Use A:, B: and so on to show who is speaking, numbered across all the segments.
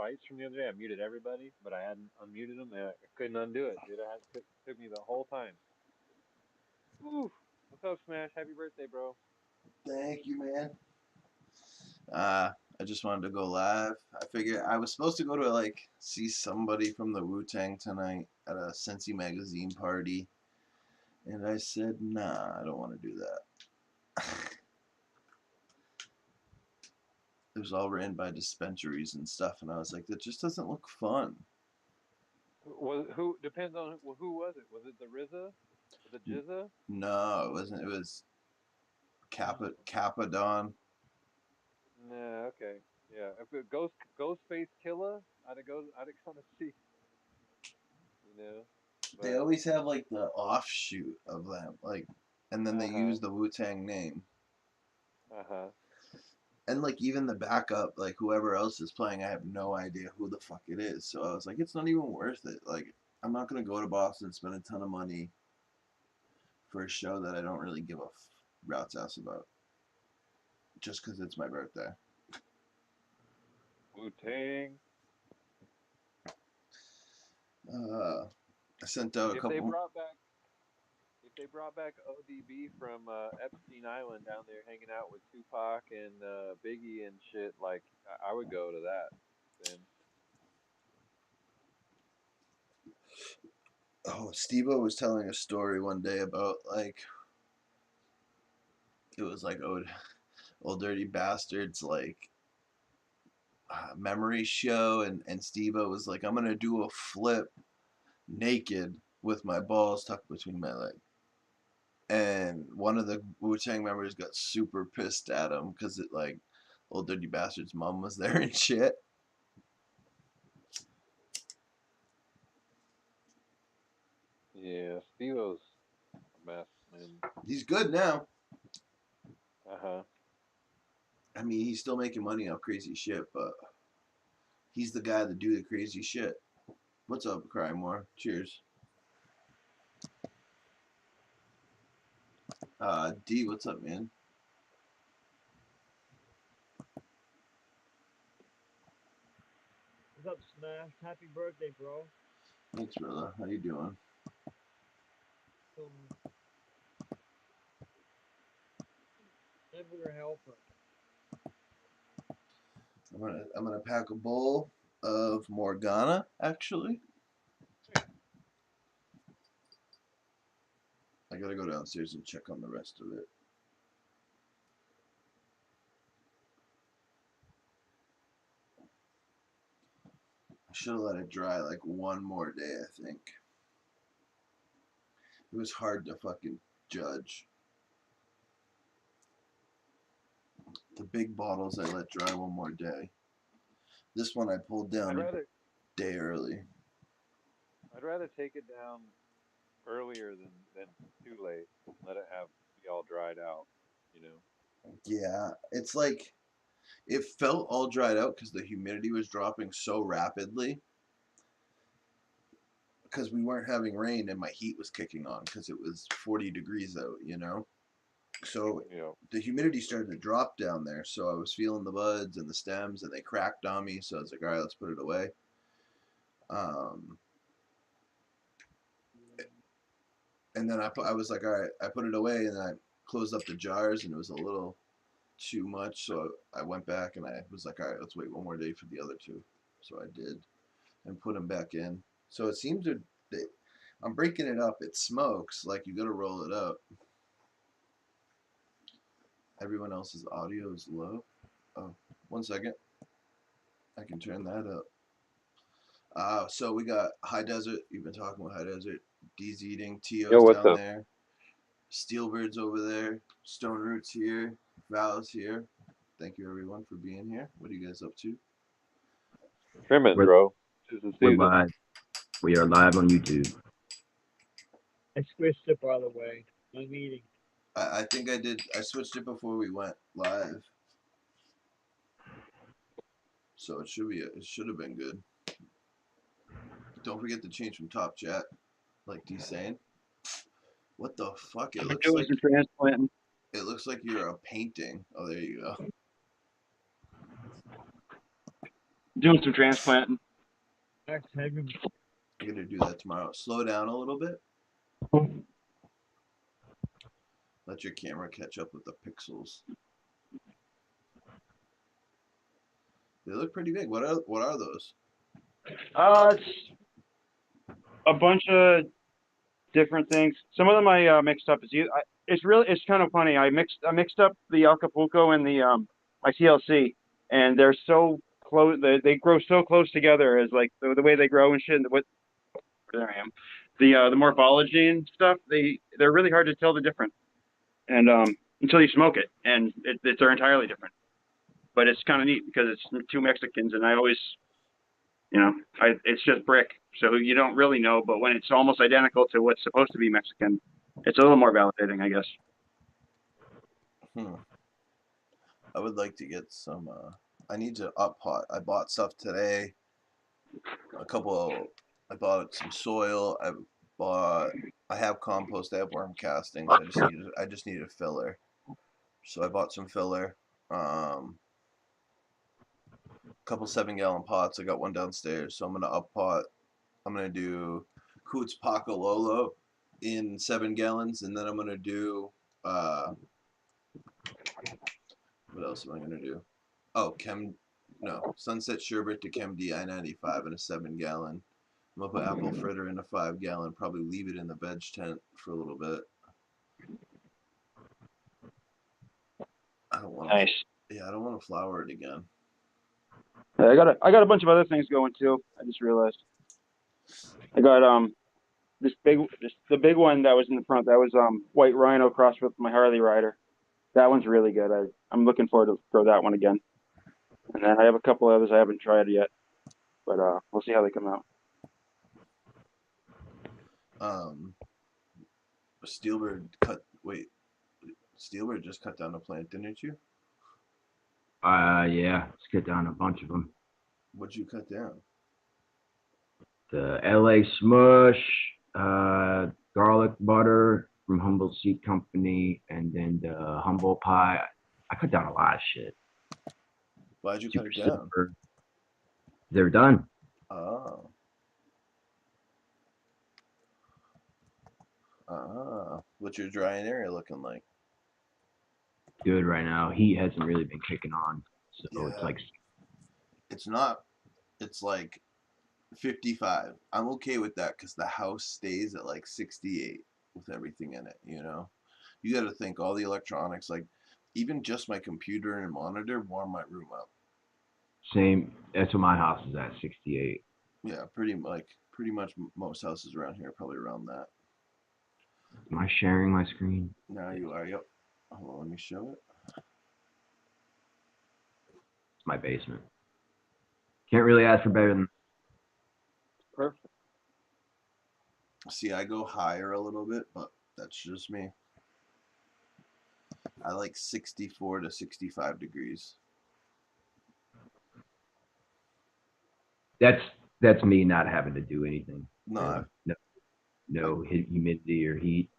A: fights from the other day. I muted everybody, but I hadn't unmuted them, and I couldn't undo it, dude. Took me the whole time. Woo! What's up, Smash? Happy birthday, bro.
B: Thank you, man. I just wanted to go live. I figured I was supposed to go to like see somebody from the Wu-Tang tonight at a Cincy magazine party, and I said, nah, I don't want to do that. It was all ran by dispensaries and stuff, and I was like, that just doesn't look fun.
A: Was who depends on who was it? Was it the RZA? The Jizza?
B: No, it wasn't. It was Kappa Don.
A: Nah, okay. Yeah, if it Ghostface Killer, I'd go to see, you know.
B: They
A: But
B: always have like the offshoot of them, like, and then they
A: uh-huh.
B: use the Wu-Tang name.
A: Uh-huh.
B: And like even the backup, like whoever else is playing, I have no idea who the fuck it is. So I was like, it's not even worth it. Like, I'm not gonna go to Boston, spend a ton of money for a show that I don't really give a rat's ass about, just because it's my birthday.
A: Wu-Tang.
B: Uh, I sent out a
A: If they
B: couple.
A: brought back if they brought back ODB from Epstein Island down there hanging out with Tupac and Biggie and shit, like I would go to that then.
B: Oh, Steve-O was telling a story one day about like it was like old dirty bastards like memory show, and Steve-O was like, I'm gonna do a flip naked with my balls tucked between my legs. And one of the Wu Tang members got super pissed at him because it like old dirty bastard's mom was there and shit.
A: Yeah, Steve-O's a mess, man.
B: He's good now.
A: Uh-huh.
B: I mean, he's still making money off crazy shit, but he's the guy that do the crazy shit. What's up, Crymore? Cheers. D, what's up, man?
C: What's up, Smash? Happy birthday, bro.
B: Thanks, brother. How you doing?
C: Some never helper.
B: I'm gonna pack a bowl of Morgana. Actually, I gotta go downstairs and check on the rest of it. I should have let it dry like one more day. I think it was hard to fucking judge. The big bottles I let dry one more day. This one I pulled
A: I'd
B: down a
A: rather
B: day early.
A: I'd rather take it down earlier than too late. Let it have be all dried out, you know.
B: Yeah, it's like it felt all dried out because the humidity was dropping so rapidly because we weren't having rain and my heat was kicking on because it was 40 degrees out, you know? So
A: You know.
B: the humidity started to drop down there. So I was feeling the buds and the stems and they cracked on me. So I was like, all right, let's put it away. Um, and then I was like, all right, I put it away and then I closed up the jars and it was a little too much. So I went back and I was like, all right, let's wait one more day for the other two. So I did and put them back in. So it seems to, I'm breaking it up. It smokes like you got to roll it up. Everyone else's audio is low. Oh, 1 second. I can turn that up. So we got High Desert. You've been talking about High Desert. D's eating.
A: Yo,
B: Tio's
A: what's
B: down
A: up?
B: there. Steelbird's over there. Stone Root's here. Val's here. Thank you everyone for being here. What are you guys up to?
A: Trimming,
D: We're,
A: bro. Tis the
D: we're
A: season.
D: live. We are live on YouTube.
C: I switched it, by the way. I'm eating.
B: I think I did. I switched it before we went live, so it should be. It should have been good. Don't forget to change from top chat, like D saying. What the fuck?
D: I'm doing some transplanting.
B: It looks like you're a painting. Oh, there you go.
E: Doing some transplanting.
C: Next, have him.
B: I'm gonna do that tomorrow. Slow down a little bit. Let your camera catch up with the pixels. They look pretty big. What are those?
E: It's a bunch of different things. Some of them I mixed up. It's kind of funny. I mixed up the Acapulco and the my CLC, and they're so close. They grow so close together as like the way they grow and shit. And what there I am. The morphology and stuff. They're really hard to tell the difference, and until you smoke it, and they're entirely different. But it's kind of neat because it's two Mexicans, and I always, it's just brick, so you don't really know. But when it's almost identical to what's supposed to be Mexican, it's a little more validating, I guess.
B: I would like to get some. I need to up pot. I bought stuff today. I bought some soil. I have compost. I have worm castings. I just needed a filler. So I bought some filler. A couple 7-gallon pots. I got one downstairs. So I'm gonna up pot. I'm gonna do Coots Pacololo in 7 gallons, and then I'm gonna do what else am I gonna do? Oh, Sunset Sherbet to Chem D I-95 in a 7-gallon. I'm gonna put apple fritter in a 5-gallon. Probably leave it in the veg tent for a little bit. I don't want
E: Nice.
B: I don't want to flour it again.
E: I got a bunch of other things going too. I just realized. I got the big one that was in the front. That was White Rhino crossed with my Harley rider. That one's really good. I'm looking forward to throw that one again. And then I have a couple others I haven't tried yet, but we'll see how they come out.
B: Steelbird just cut down a plant, didn't you?
D: Yeah, let's cut down a bunch of them.
B: What'd you cut down?
D: The LA Smush, garlic butter from Humboldt Seed Company, and then the Humboldt Pie. I cut down a lot of shit.
B: Why'd you cut it down?
D: They're done.
B: Oh. What's your drying area looking like?
D: Good right now. Heat hasn't really been kicking on, so
B: Yeah.
D: it's like
B: It's like 55. I'm okay with that because the house stays at like 68 with everything in it, you know? You got to think all the electronics, like even just my computer and monitor warm my room up.
D: same. That's what my house is at, 68.
B: Yeah, pretty much most houses around here are probably around that.
D: Am I sharing my screen?
B: Now you are, yep. Hold on, let me show it.
D: It's my basement. Can't really ask for better than.
E: Perfect.
B: See, I go higher a little bit, but that's just me. I like 64 to 65 degrees.
D: That's me not having to do anything.
B: No,
D: No humidity or heat.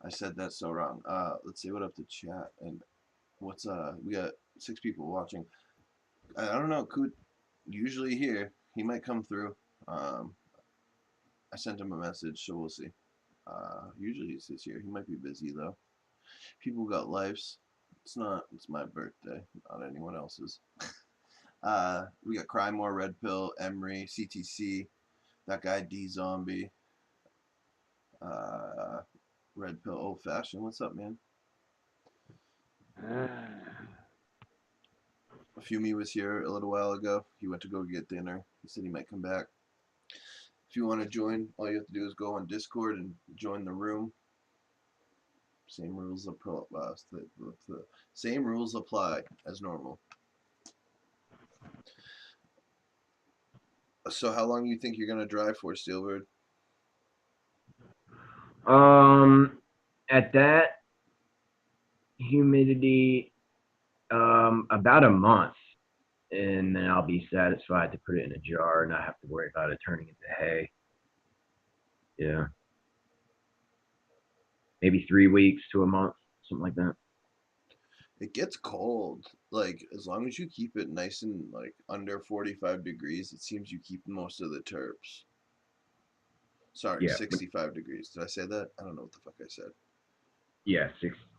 B: I said that so wrong. Let's see what up to chat and what's we got 6 people watching. I don't know, Coot usually here. He might come through. I sent him a message, so we'll see. Usually he sits here. He might be busy though. People got lives. It's my birthday, not anyone else's. We got Crymore, Red Pill, Emery, CTC, that guy D Zombie, Red Pill, Old Fashioned. What's up, man? Fumi was here a little while ago. He went to go get dinner. He said he might come back. If you want to join, all you have to do is go on Discord and join the room. Same rules apply. Same rules apply as normal. So how long do you think you're gonna drive for, Steelbird?
D: At that humidity, about a month, and then I'll be satisfied to put it in a jar and not have to worry about it turning into hay. Yeah. Maybe 3 weeks to a month, something like that.
B: It gets cold. Like as long as you keep it nice and like under 45 degrees, it seems you keep most of the terps. Sorry,
D: Yeah,
B: 65 degrees. Did I say that? I don't know what the fuck I said.
D: yeah,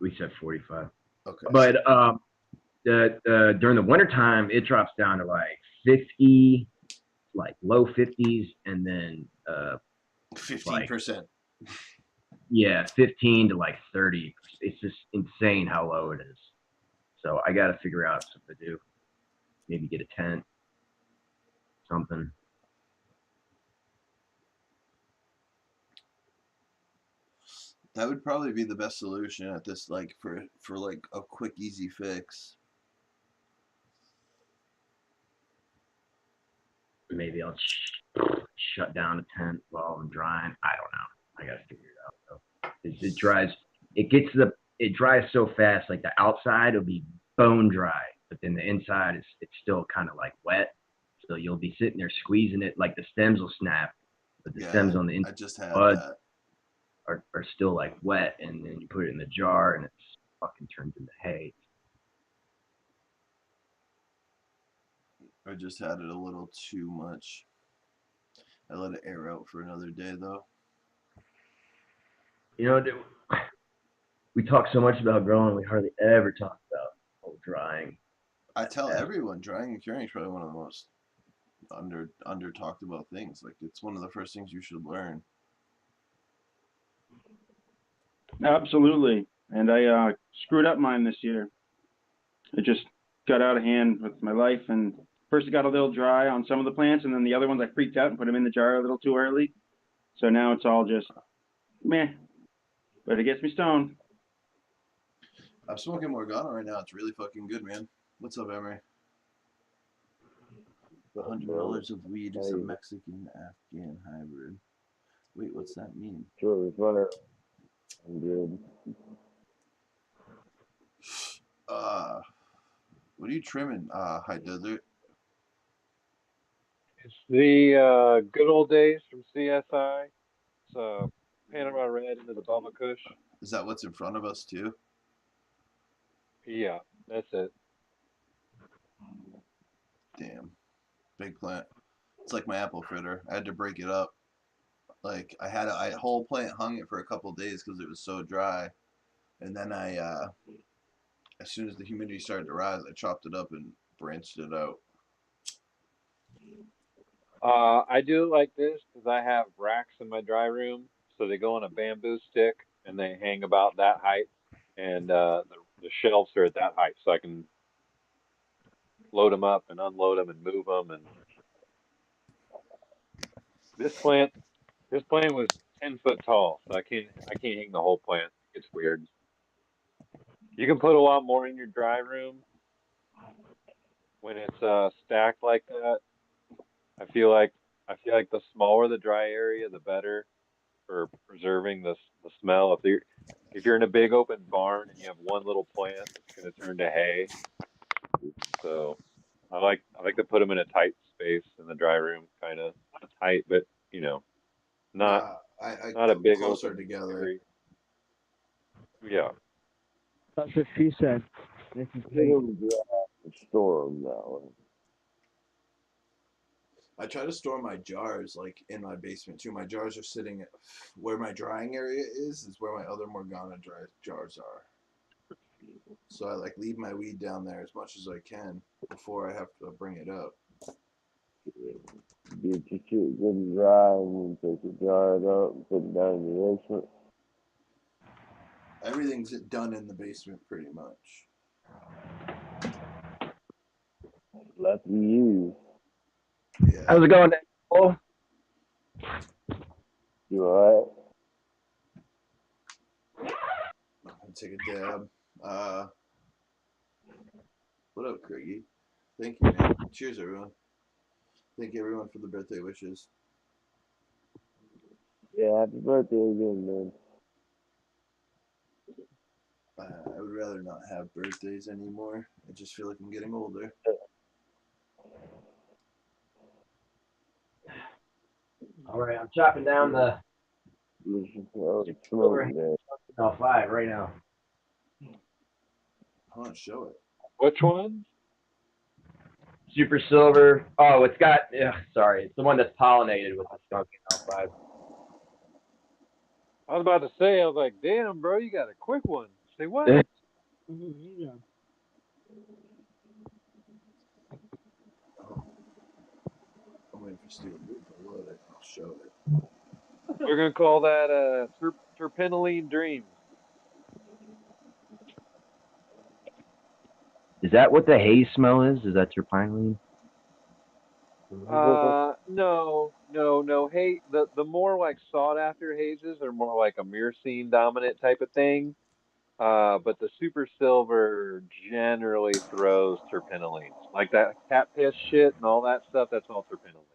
D: we said 45.
B: Okay.
D: But during the wintertime, it drops down to like 50, like low 50s, and then
B: 15%.
D: yeah, 15 to like 30. It's just insane how low it is. So I got to figure out something to do. Maybe get a tent, something.
B: That would probably be the best solution at this, like for like a quick, easy fix.
D: Maybe I'll shut down a tent while I'm drying. I don't know. I got to figure it out. Though. It dries. It dries so fast. Like the outside will be bone dry, but then the inside it's still kind of like wet. So you'll be sitting there squeezing it, like the stems will snap, but the stems
B: Yeah,
D: on the
B: I
D: inside
B: just had
D: bud
B: that.
D: are still like wet, and then you put it in the jar and it's fucking turns into hay.
B: I just had it a little too much. I let it air out for another day though.
D: You know, we talk so much about growing, we hardly ever talk about drying.
B: I tell everyone drying and curing is probably one of the most under talked about things. Like it's one of the first things you should learn.
E: Absolutely. And I screwed up mine this year. It just got out of hand with my life. And first it got a little dry on some of the plants, and then the other ones I freaked out and put them in the jar a little too early. So now it's all just meh. But it gets me stoned.
B: I'm smoking Morgana right now. It's really fucking good, man. What's up, Emery? The $100 of weed is a Mexican Afghan hybrid. Wait, what's that mean?
F: Sure, it's runner. I'm good.
B: What are you trimming? High Desert.
A: It's the good old days from CSI. It's Panama Red into the Bubba Kush.
B: Is that what's in front of us too?
A: Yeah, that's it.
B: Damn, big plant. It's like my apple fritter. I had to break it up. Like I had a whole plant hung it for a couple days because it was so dry, and then as soon as the humidity started to rise, I chopped it up and branched it out.
A: I do it like this because I have racks in my dry room, so they go on a bamboo stick and they hang about that height, and the shelves are at that height, so I can load them up and unload them and move them. And this plant, this plant was 10 foot tall, so I can't hang the whole plant. It's weird. You can put a lot more in your dry room when it's stacked like that. I feel like the smaller the dry area, the better for preserving the smell. If you're in a big open barn and you have one little plant, it's going to turn to hay. So I like to put them in a tight space in the dry room, kind of not tight, but you know, not
B: I
A: not a big
B: closer
A: open
B: together.
A: area. Yeah.
C: That's what she said. This is
F: Put
C: me.
F: them dry and store them that way.
B: I try to store my jars like in my basement too. My jars are sitting where my drying area is where my other Morgana dry jars are. So I like leave my weed down there as much as I can before I have to bring it up.
F: Get your shit good and dry, and then take your jar up and put it down in your basement.
B: Everything's done in the basement pretty much.
F: Lucky you.
B: Yeah.
D: How's it going, Paul?
F: You alright?
B: I'm gonna take a dab. What up, Craigie? Thank you, man. Cheers, everyone. Thank you, everyone, for the birthday wishes.
F: Yeah, happy birthday again, man.
B: I would rather not have birthdays anymore. I just feel like I'm getting older.
D: All right, I'm chopping down the
F: Listen to all the
D: over
F: smoke, man.
D: 5 right now.
B: Huh, show it.
A: Which one?
D: Super Silver. Oh, it's got. Sorry, it's the one that's pollinated with the skunk L5.
A: I was about to say, I was like, damn, bro, you got a quick one. Say what?
C: Yeah.
B: Oh, I'm waiting for Steel Blue to load it. I'll show it.
A: We're gonna call that terpenoline dreams.
D: Is that what the haze smell is? Is that terpinolene?
A: No. Hey, the more like sought after hazes are more like a myrcene dominant type of thing. But the super silver generally throws terpenolines, like that cat piss shit and all that stuff. That's all terpenoline.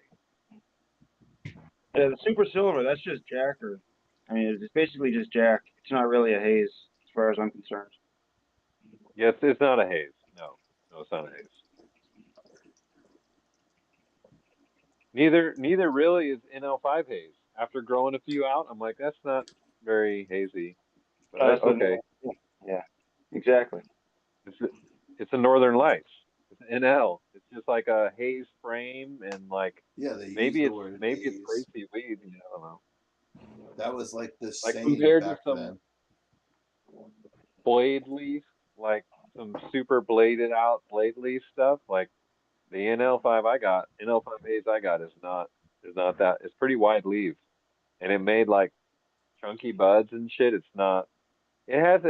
E: Yeah, the Super Silver, that's just Jacker. I mean, it's basically just Jack. It's not really a haze, as far as I'm concerned.
A: Yes, it's not a haze. No, it's not a haze. Neither really is NL5 haze. After growing a few out, I'm like, that's not very hazy. But
E: That's
A: okay,
E: yeah, exactly.
A: it's it's a Northern Lights. It's NL. It's just like a haze frame and like
B: Yeah, they use
A: maybe
B: the
A: it's
B: word
A: maybe it's
B: haze.
A: crazy weed. I don't know.
B: That was like the
A: Like
B: saying
A: compared to
B: back
A: some
B: then.
A: blade leaf, like some super bladed out blade leaf stuff, like the NL5 haze I got is not that. It's pretty wide leaf, and it made like chunky buds and shit. It's not. It has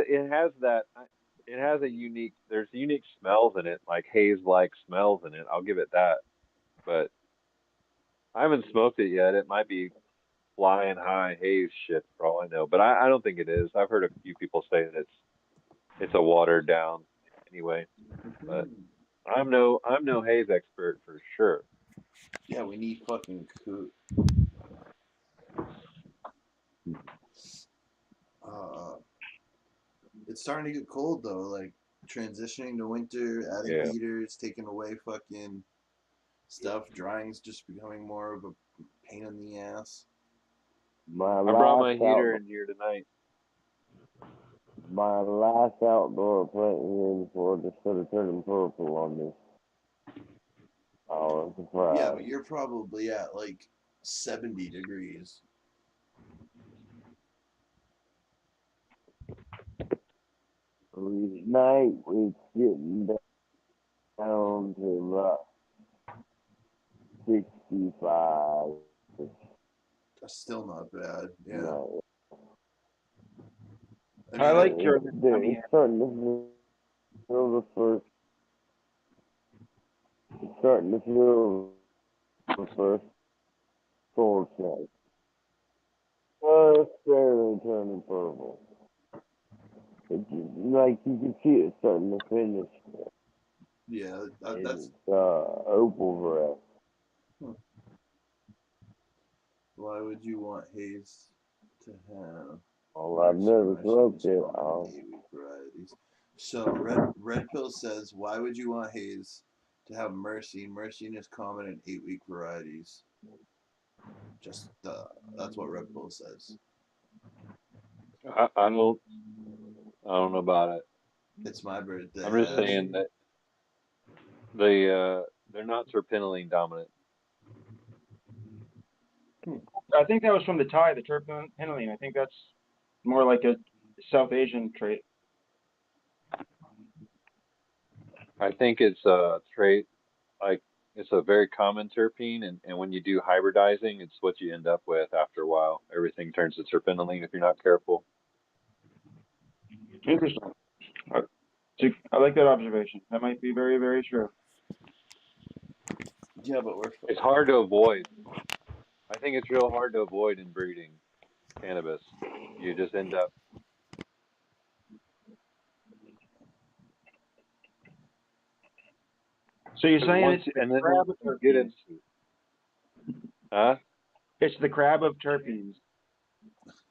A: a unique. There's unique smells in it, like haze like smells in it. I'll give it that. But I haven't smoked it yet. It might be flying high haze shit for all I know. But I don't think it is. I've heard a few people say that it's a watered down anyway. But I'm no haze expert for sure.
B: Yeah, we need fucking coot. Uh, it's starting to get cold though. Like transitioning to winter, adding
A: Yeah.
B: heaters, taking away fucking stuff. Drying's just becoming more of a pain in the ass.
F: My
A: I brought my
F: last
A: heater
F: outdoor,
A: in here tonight.
F: my last outdoor plant here before just started turning purple on me. I was
B: Yeah, but
F: surprised.
B: you're probably at like 70 degrees.
F: Each night it's getting down to about 65.
B: That's still not bad. Yeah.
F: No,
B: I
E: I
B: mean,
E: like turning. I
F: it's
E: mean,
F: starting to feel the first. It's starting to feel the first cold snap. Just barely turning purple. Like you can see it starting to finish.
B: yeah,
F: It's
B: that's
F: opal breath.
B: why would you want haze to have
F: Well, I've
B: mercy?
F: never
B: Mercy
F: smoked
B: is
F: it.
B: common in 8-week varieties. So red pill says, why would you want haze to have mercy? Mercy is common in 8-week varieties. Just that's what red pill says.
A: I, I don't I don't know about it.
B: It's my birthday,
A: I'm just
B: Ash.
A: saying that they're not terpenoline dominant.
E: I think that was from the Thai, the terpenoline. I think that's more like a South Asian trait.
A: I think it's a trait like it's a very common terpene, and when you do hybridizing, it's what you end up with after a while. Everything turns to terpenoline if you're not careful.
E: Interesting. I, I like that observation. That might be very, very true.
B: Yeah, but we're
A: It's hard to avoid. I think it's real hard to avoid in breeding cannabis. You just end up
E: So you're
A: because
E: saying it's the
A: and then once
E: crab of
A: you get
E: terpenes?
A: into, huh?
E: It's the crab of terpenes.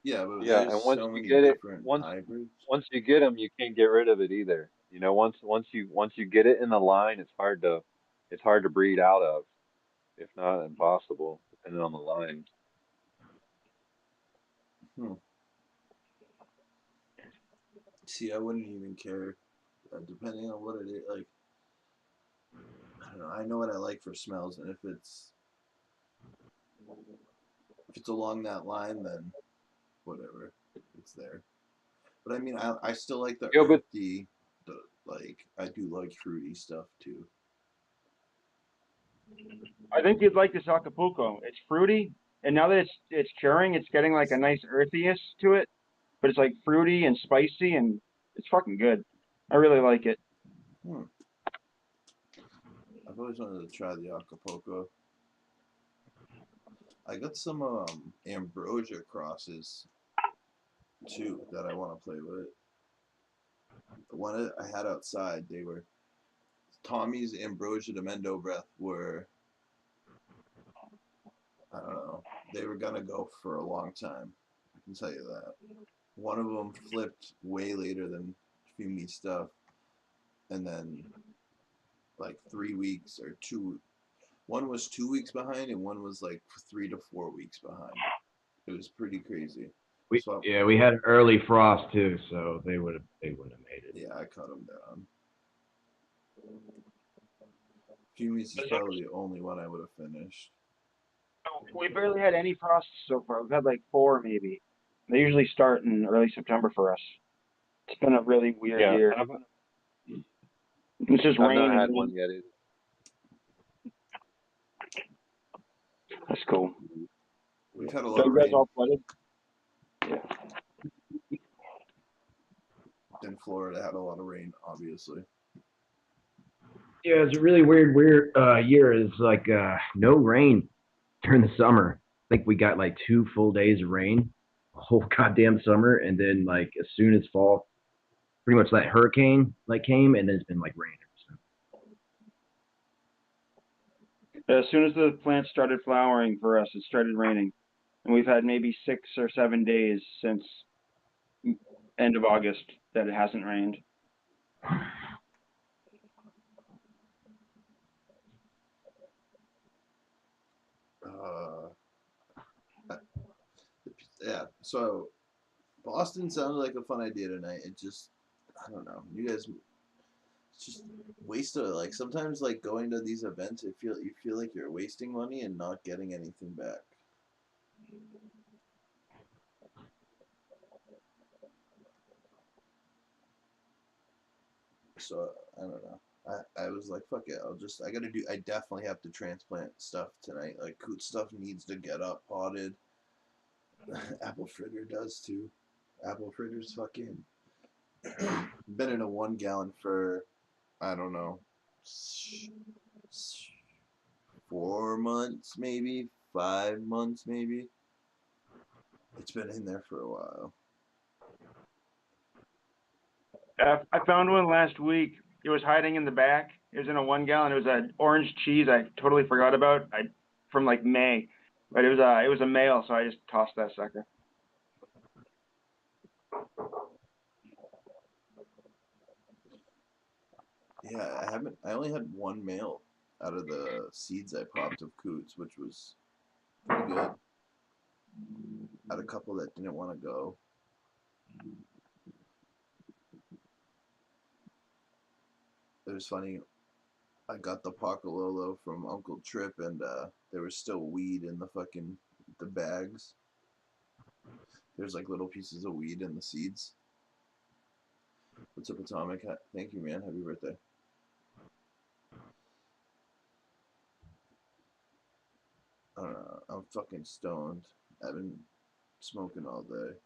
B: yeah, but
A: Yeah,
B: there's
A: and once
B: so
A: you
B: many
A: get it,
B: different
A: once
B: hybrids.
A: once you get them, you can't get rid of it either. You know, once you get it in the line, it's hard to breed out of, if not impossible, depending on the line.
B: Hmm. See, I wouldn't even care depending on what it is. Like, I don't know. I know what I like for smells, and if it's along that line, then whatever, it's there. But I mean, I still like the
A: Yeah, but
B: earthy, like I do like fruity stuff too.
E: I think you'd like this Acapulco. It's fruity, and now that it's curing, it's getting like a nice earthiness to it. But it's like fruity and spicy, and it's fucking good. I really like it.
B: Hmm. I've always wanted to try the Acapulco. I got some ambrosia crosses too that I want to play with. The one I had outside, they were Tommy's ambrosia de Mendo breath were, I don't know, they were gonna go for a long time. I can tell you that. One of them flipped way later than Fumi stuff, and then like 3 weeks or two. One was 2 weeks behind, and one was like 3 to 4 weeks behind. It was pretty crazy. So
D: We had an early frost too, so they wouldn't have made it.
B: yeah, I cut them down. Fumi's is probably the only one I would have finished.
E: We barely had any frosts so far. We've had like 4 maybe. They usually start in early September for us. It's been a really weird
A: yeah,
E: year. It's just
A: I've
E: rain
A: not had
E: and
A: one yet either.
E: that's cool.
B: We've had a
E: So
B: lot of
E: you guys
B: rain
E: all flooded?
B: in Florida. Had a lot of rain, obviously.
D: Yeah, it's a really weird year. It's like no rain during the summer. I think we got like 2 full days of rain, a whole goddamn summer, and then like as soon as fall, pretty much that hurricane like came, and then it's been like rain ever since.
E: As soon as the plants started flowering for us, it started raining. And we've had maybe 6 or 7 days since end of August that it hasn't rained.
B: Yeah. So Boston sounded like a fun idea tonight. It just, I don't know. You guys, it's just waste of like sometimes like going to these events. You feel like you're wasting money and not getting anything back. So I don't know. I was like, fuck it. I definitely have to transplant stuff tonight. Like coot stuff needs to get up potted. Apple fritter does too. Apple fritter's fucking been in a 1 gallon for, I don't know, 4 months maybe, 5 months maybe. It's been in there for a while.
E: I found one last week. It was hiding in the back. It was in a 1 gallon. It was an orange cheese I totally forgot about. From like May, but it was a male, so I just tossed that sucker.
B: Yeah, I only had one male out of the seeds I popped of coots, which was pretty good. Had a couple that didn't want to go. It was funny. I got the Pocololo from Uncle Trip, and there was still weed in the bags. There's like little pieces of weed in the seeds. What's up, Atomic? Thank you, man. Happy birthday. I don't know. I'm fucking stoned. I've been smoking all day.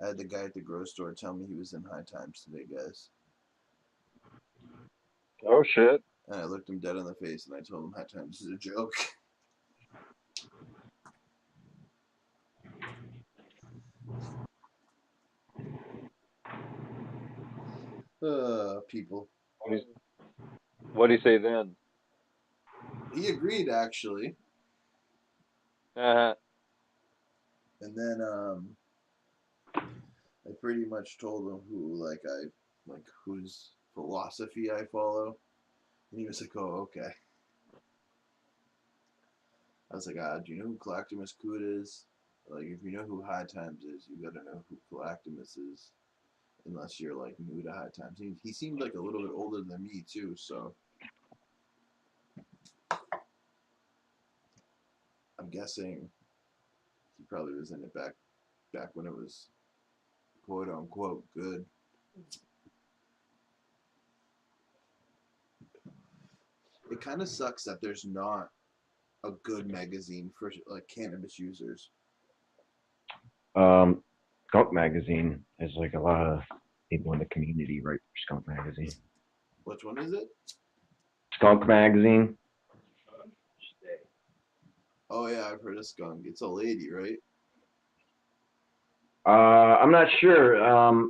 B: I had the guy at the grocery store tell me he was in high times today, guys.
A: Oh shit!
B: And I looked him dead in the face and I told him high times is a joke. People.
A: What do you say then?
B: He agreed, actually.
A: Uh-huh.
B: And then I pretty much told him whose philosophy I follow. And he was like, oh, okay. I was like, do you know who Galactimus Coot is? Like, if you know who High Times is, you gotta know who Galactimus is. unless you're like new to High Times. He seemed like a little bit older than me too, so I'm guessing he probably was in it back when it was quote unquote good. It kind of sucks that there's not a good magazine for like cannabis users.
D: Skunk Magazine is like a lot of people in the community write for Skunk Magazine.
B: Which one is it?
D: Skunk Magazine.
B: Oh yeah, I've heard of Skunk. It's a lady, right?
D: I'm not sure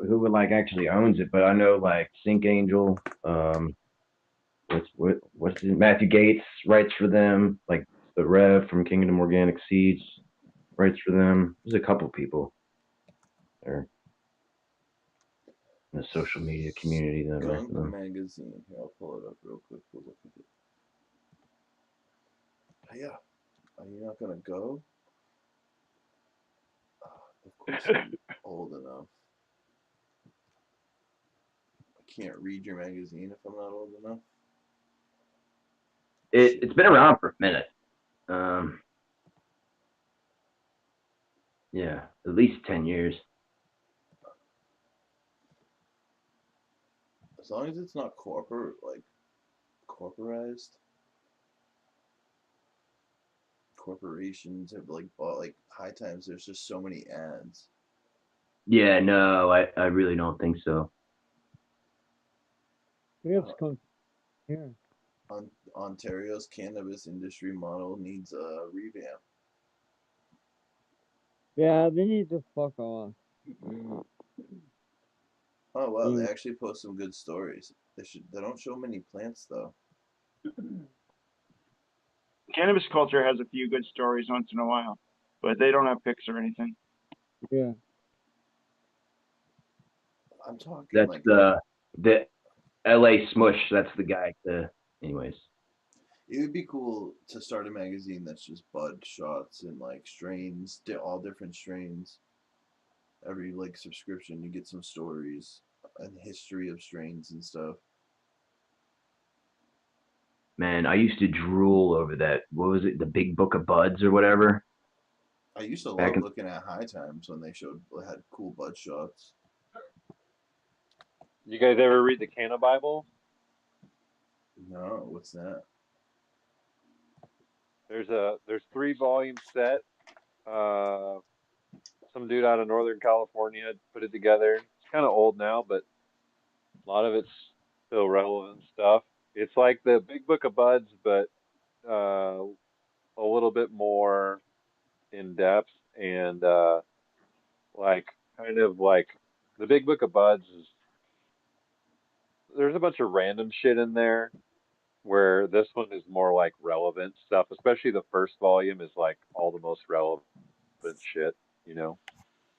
D: who like actually owns it, but I know like Sink Angel, what's his, Matthew Gates writes for them, like the Rev from Kingdom Organic Seeds writes for them. There's a couple people there in the social media community that write
B: Skunk
D: for them.
B: magazine. Here, I'll pull it up real quick. We'll look at it. Yeah. Are you not gonna go? Of course I'm old enough. I can't read your magazine if I'm not old enough.
D: It's been around for a minute. Yeah, at least 10 years.
B: As long as it's not corporized. Corporations have like bought like High Times. There's just so many ads.
D: Yeah, no, I really don't think so.
C: We have skunk here.
B: Ontario's cannabis industry model needs a revamp.
C: Yeah, they need to fuck off.
B: Oh wow, they actually post some good stories. They don't show many plants though.
E: Cannabis culture has a few good stories once in a while, but they don't have pics or anything.
C: Yeah.
B: I'm talking
D: That's
B: like
D: the LA Smush. That's the guy. Anyways.
B: it would be cool to start a magazine that's just bud shots and like strains, all different strains. Every like subscription, you get some stories and history of strains and stuff.
D: Man, I used to drool over that. What was it? The Big Book of Buds or whatever?
B: I used to
D: Back
B: love
D: in,
B: looking at High Times when they had cool bud shots.
A: You guys ever read the Canna Bible?
B: No, what's that?
A: There's 3 volume set. Uh, some dude out of Northern California put it together. It's kind of old now, but a lot of it's still relevant stuff. It's like the Big Book of Buds, but uh, a little bit more in depth and like kind of like the Big Book of Buds is there's a bunch of random shit in there where this one is more like relevant stuff, especially the first volume is like all the most relevant shit, you know.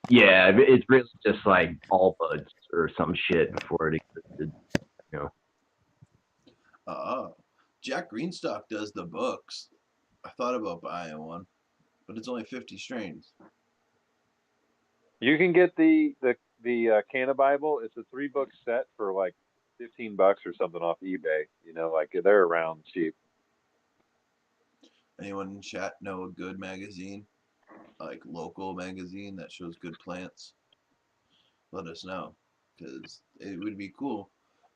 D: yeah, it's really just like all buds or some shit before it existed. You know.
B: Jack Greenstock does the books. I thought about buying one, but it's only 50 strains.
A: You can get the Canna Bible. It's a 3 book set for like $15 or something off eBay. You know, like they're around cheap.
B: Anyone in chat know a good magazine, like local magazine that shows good plants? Let us know, because it would be cool.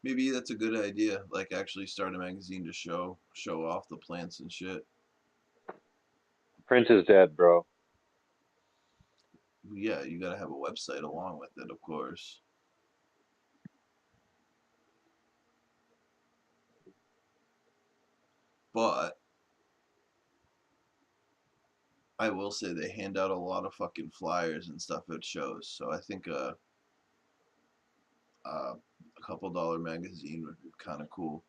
B: Maybe that's a good idea. Like actually start a magazine to show off the plants and shit.
A: Print is dead, bro.
B: Yeah, you gotta have a website along with it, of course. But I will say they hand out a lot of fucking flyers and stuff at shows. So I think a couple dollar magazine would be kind of cool.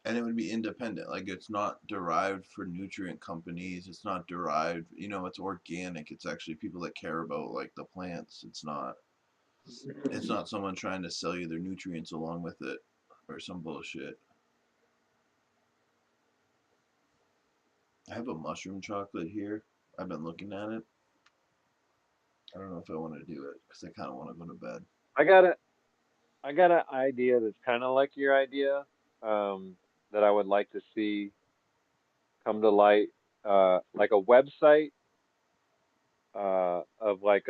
B: And it would be independent. Like it's not derived for nutrient companies. It's not derived, it's organic. It's actually people that care about like the plants. It's not someone trying to sell you their nutrients along with it or some bullshit. I have a mushroom chocolate here. I've been looking at it. I don't know if I want to do it because I kind of want to go to bed.
A: I got a I got an idea that's kind of like your idea, um, that I would like to see come to light, like a website, of like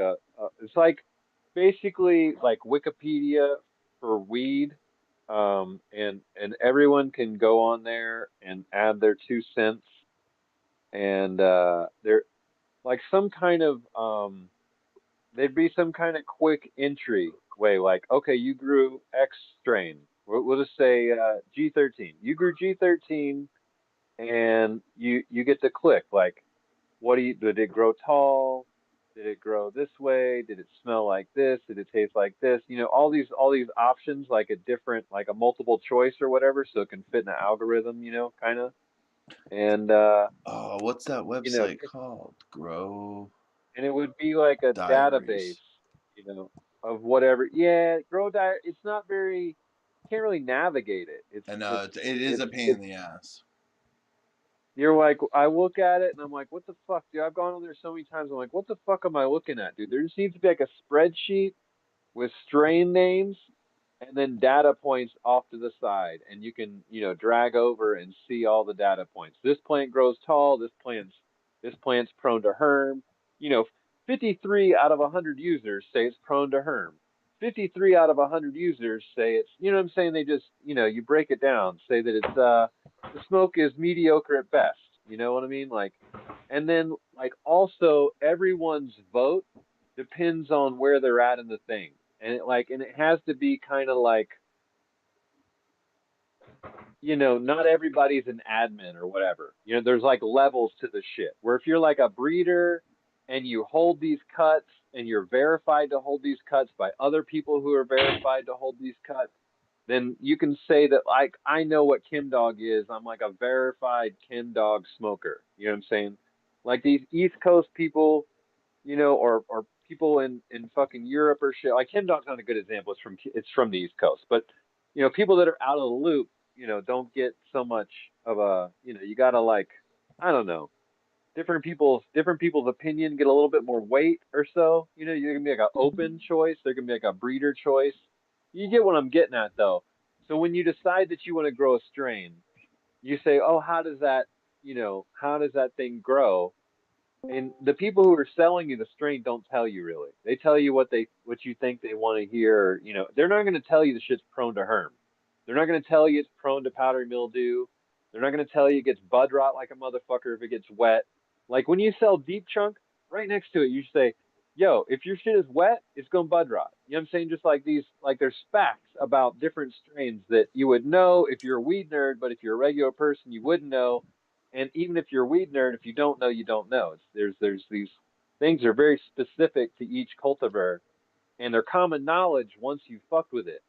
A: it's like basically like Wikipedia for weed, and everyone can go on there and add their 2 cents, and there like some kind of there'd be some kind of quick entry way, like, okay, you grew X strain. We'll just say G13. You grew G13, and you get to click like, what do you, did it grow tall? Did it grow this way? Did it smell like this? Did it taste like this? You know, all these options, like a different, like a multiple choice or whatever, so it can fit in an algorithm, kind of. And
B: Oh, what's that
A: you know,
B: website called? Grow
A: and it would be like a database,
B: Diaries.
A: you know, of whatever. Yeah, grow diet. It's not very. Can't really navigate it. It's
B: And
A: it's
B: it is
A: it's
B: a pain in
A: it's.
B: the ass.
A: You're like, I look at it and I'm like, what the fuck, dude? I've gone on there so many times. I'm like, what the fuck am I looking at, dude? There just needs to be like a spreadsheet with strain names and then data points off to the side, and you can, drag over and see all the data points. This plant grows tall. This plant's prone to herm. You know, 53 out of 100 users say it's prone to herm. 53 out of 100 users say it's, you know what I'm saying? They just, you break it down, say that it's the smoke is mediocre at best. You know what I mean? Like, and then like also everyone's vote depends on where they're at in the thing. And it has to be kind of like, not everybody's an admin or whatever. There's like levels to the shit. Where if you're like a breeder and you hold these cuts and you're verified to hold these cuts by other people who are verified to hold these cuts, then you can say that, like, I know what Kim Dog is. I'm like a verified Kim Dog smoker. You know what I'm saying? Like these East Coast people, or people in fucking Europe or shit. Like Kim Dog's not a good example. It's from the East Coast, but people that are out of the loop, don't get so much of a, you gotta like, I don't know, different people's opinion get a little bit more weight or so. You're gonna be like an open choice. They're gonna be like a breeder choice. You get what I'm getting at though. So when you decide that you want to grow a strain, you say, oh, how does that thing grow? And the people who are selling you the strain don't tell you really. They tell you what you think they want to hear. They're not going to tell you the shit's prone to herm. They're not going to tell you it's prone to powdery mildew. They're not going to tell you it gets bud rot like a motherfucker if it gets wet. Like when you sell deep chunk, right next to it, you say, "Yo, if your shit is wet, it's going to bud rot." You know what I'm saying? Just like these, like there's facts about different strains that you would know if you're a weed nerd, but if you're a regular person, you wouldn't know. And even if you're a weed nerd, if you don't know, you don't know. There's these things that are very specific to each cultivar, and they're common knowledge once you fucked with it.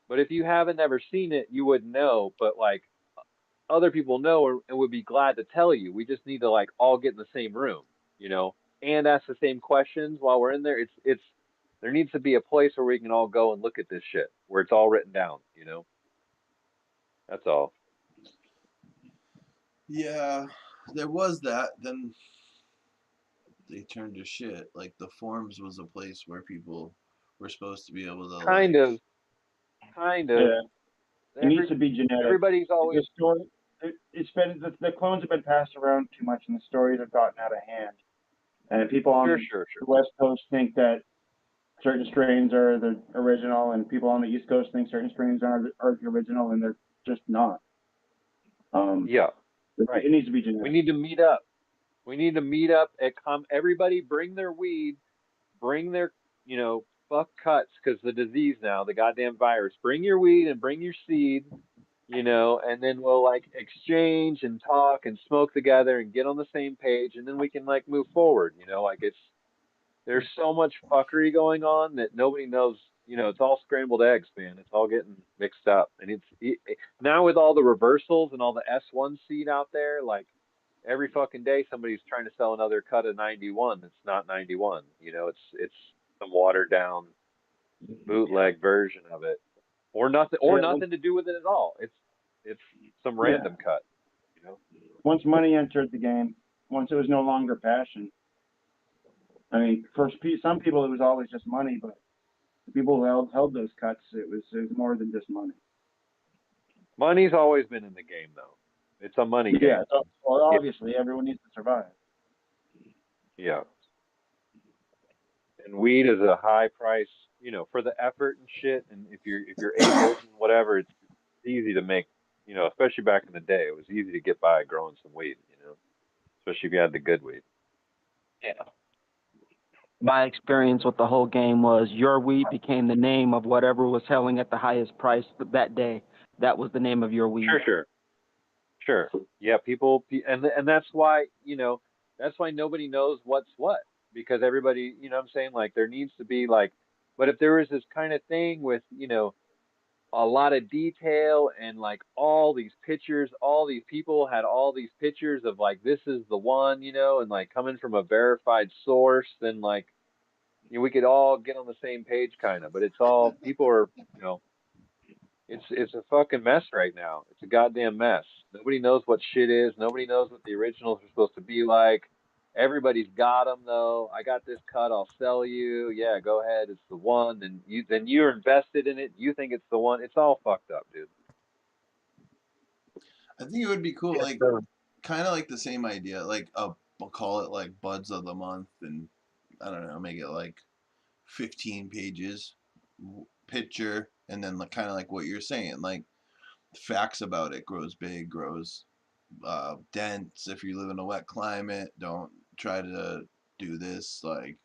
A: But if you haven't ever seen it, you wouldn't know. But like other people know and would be glad to tell you. We just need to like all get in the same room, and ask the same questions while we're in there. It's there needs to be a place where we can all go and look at this shit where it's all written down. That's all.
B: Yeah, there was that. Then they turned to shit. Like the forums was a place where people were supposed to be able to
A: Kind
B: like.
A: of, kind of.
E: Yeah, it needs
A: Every
E: to be genetic.
A: everybody's
E: The
A: always
E: story, it's been the clones have been passed around too much, and the stories have gotten out of hand. And people
A: sure,
E: on
A: sure, sure.
E: the West Coast think that certain strains are the original, and people on the East Coast think certain strains are the original, and they're just not. Um,
A: Yeah, right.
E: it needs to be
A: We
E: genetic.
A: need to meet up. We need to meet up at everybody bring their weed, bring their, fuck cuts because the disease now, the goddamn virus. Bring your weed and bring your seed, and then we'll like exchange and talk and smoke together and get on the same page, and then we can like move forward. Like there's so much fuckery going on that nobody knows. It's all scrambled eggs, man. It's all getting mixed up, and now with all the reversals and all the S1 seed out there, like every fucking day somebody's trying to sell another cut of 91 that's not 91. It's some watered down
E: Yeah,
A: bootleg version of it, or nothing,
E: yeah,
A: to do with it at all. It's some
E: yeah.
A: random cut.
E: once money entered the game, once it was no longer passion. I mean, for some people it was always just money, but the people who held those cuts, it was more than just money.
A: Money's always been in the game, though. It's a money game.
E: Yeah, so, well, obviously everyone needs to survive.
A: Yeah. And weed is a high price, for the effort and shit. And if you're able and whatever, it's easy to make, especially back in the day, it was easy to get by growing some weed, especially if you had the good weed.
G: Yeah. My experience with the whole game was your weed became the name of whatever was selling at the highest price that day. That was the name of your weed.
A: Sure. Yeah, people, and that's why, that's why nobody knows what's what, because everybody, what I'm saying, like there needs to be like, but if there was this kind of thing with, a lot of detail and like all these pictures, all these people had all these pictures of like this is the one, and like coming from a verified source, then like we could all get on the same page kind of, but it's all people are, it's a fucking mess right now. It's a goddamn mess. Nobody knows what shit is. Nobody knows what the originals are supposed to be like. Everybody's got them though. I got this cut. I'll sell you. Yeah, go ahead. It's the one. Then you're invested in it. You think it's the one. It's all fucked up, dude.
B: I think it would be cool,
A: Yes,
B: like
A: sir.
B: kind of like the same idea, like we'll call it like Buds of the Month, and I don't know, make it like 15 pages, picture, and then like kind of like what you're saying, like facts about it. Grows big, grows dense. If you live in a wet climate, don't try to do this. Like,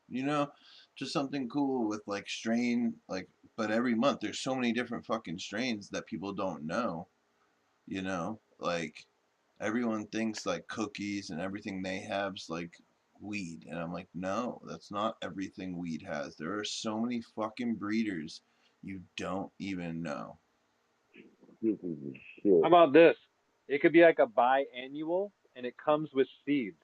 B: you know, just something cool with like strain, like. But every month there's so many different fucking strains that people don't know. Like everyone thinks like cookies and everything they have's like weed, and I'm like, no, that's not everything weed has. There are so many fucking breeders you don't even know.
F: You piece of
A: How
F: shit.
A: about this? It could be like a biannual, and it comes with seeds.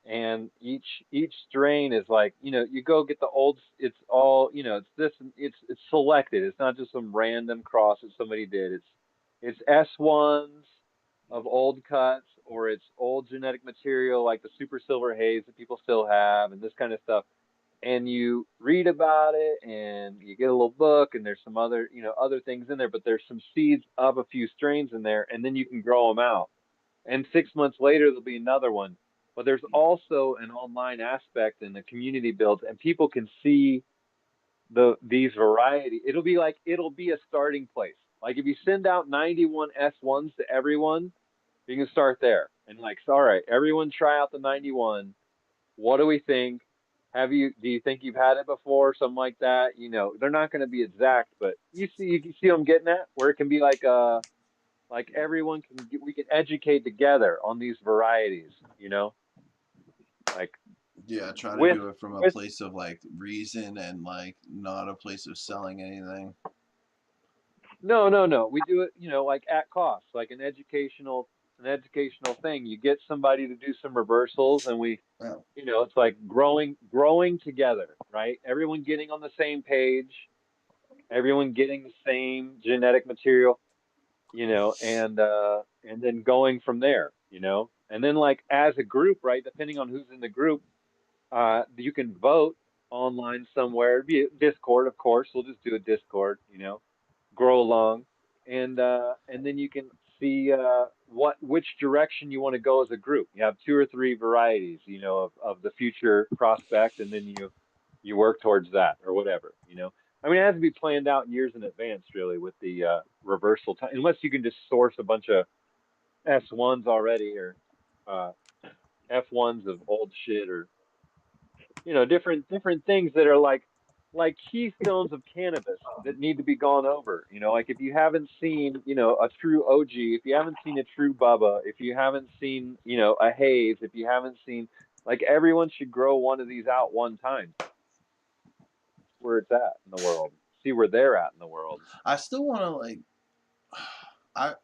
A: And each strain is like, you go get the old. It's all, it's this. It's selected. It's not just some random cross that somebody did. It's S1s of old cuts, or it's old genetic material like the super silver haze that people still have, and this kind of stuff. And you read about it, and you get a little book, and there's some other, other things in there, but there's some seeds of a few strains in there, and then you can grow them out. And 6 months later, there'll be another one. But there's also an online aspect and the community builds, and people can see these variety. It'll be a starting place. Like if you send out 91 S1s to everyone, you can start there. And like, so, all right, everyone try out the 91. What do we think? Do you think you've had it before? Something like that. They're not going to be exact, but you can see what I'm getting at, where it can be like everyone we can educate together on these varieties, like
B: Yeah, try to
A: with
B: do it from a
A: with
B: place of like reason and like not a place of selling anything.
A: no, we do it, like at cost, like an educational thing. You get somebody to do some reversals, and
B: Well,
A: it's like growing together, right? Everyone getting on the same page, everyone getting the same genetic material, and then going from there, and then like as a group, right, depending on who's in the group, you can vote online somewhere. It'd be a Discord, of course. We'll just do a Discord, grow along, and then you can see which direction you want to go as a group. You have two or three varieties, of the future prospect, and then you work towards that or whatever, I mean, it has to be planned out years in advance, really, with the reversal time, unless you can just source a bunch of S1s already, or uh, F1s of old shit, or different things that are like keystones of cannabis that need to be gone over. Like if you haven't seen, a true OG, if you haven't seen a true Bubba, if you haven't seen, a Haze, if you haven't seen, like everyone should grow one of these out one time. Where it's at in the world. See where they're at in the world.
B: I still want to like, I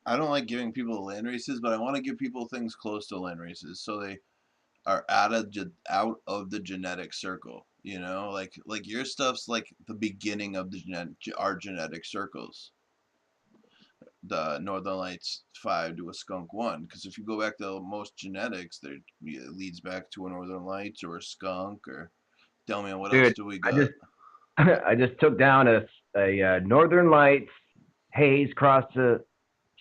B: I don't like giving people land races, but I want to give people things close to land races so they are out of the genetic circle. Like your stuff's like the beginning of our genetic circles. the Northern Lights 5 to a Skunk 1. Because if you go back to most genetics, it leads back to a Northern Lights or a Skunk or. Tell me, what else
D: Dude,
B: do we
D: I
B: got?
D: just I just took down a Northern Lights haze crossed to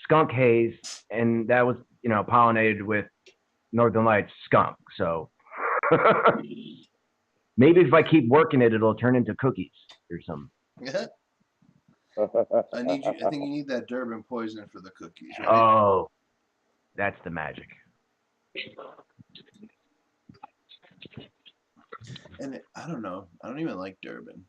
D: skunk haze, and that was pollinated with Northern Lights skunk. So maybe if I keep working it, it'll turn into cookies or something.
B: I think you need that Durban poison for the cookies, right?
D: Oh, that's the magic.
B: And I don't know. I don't even like Durban.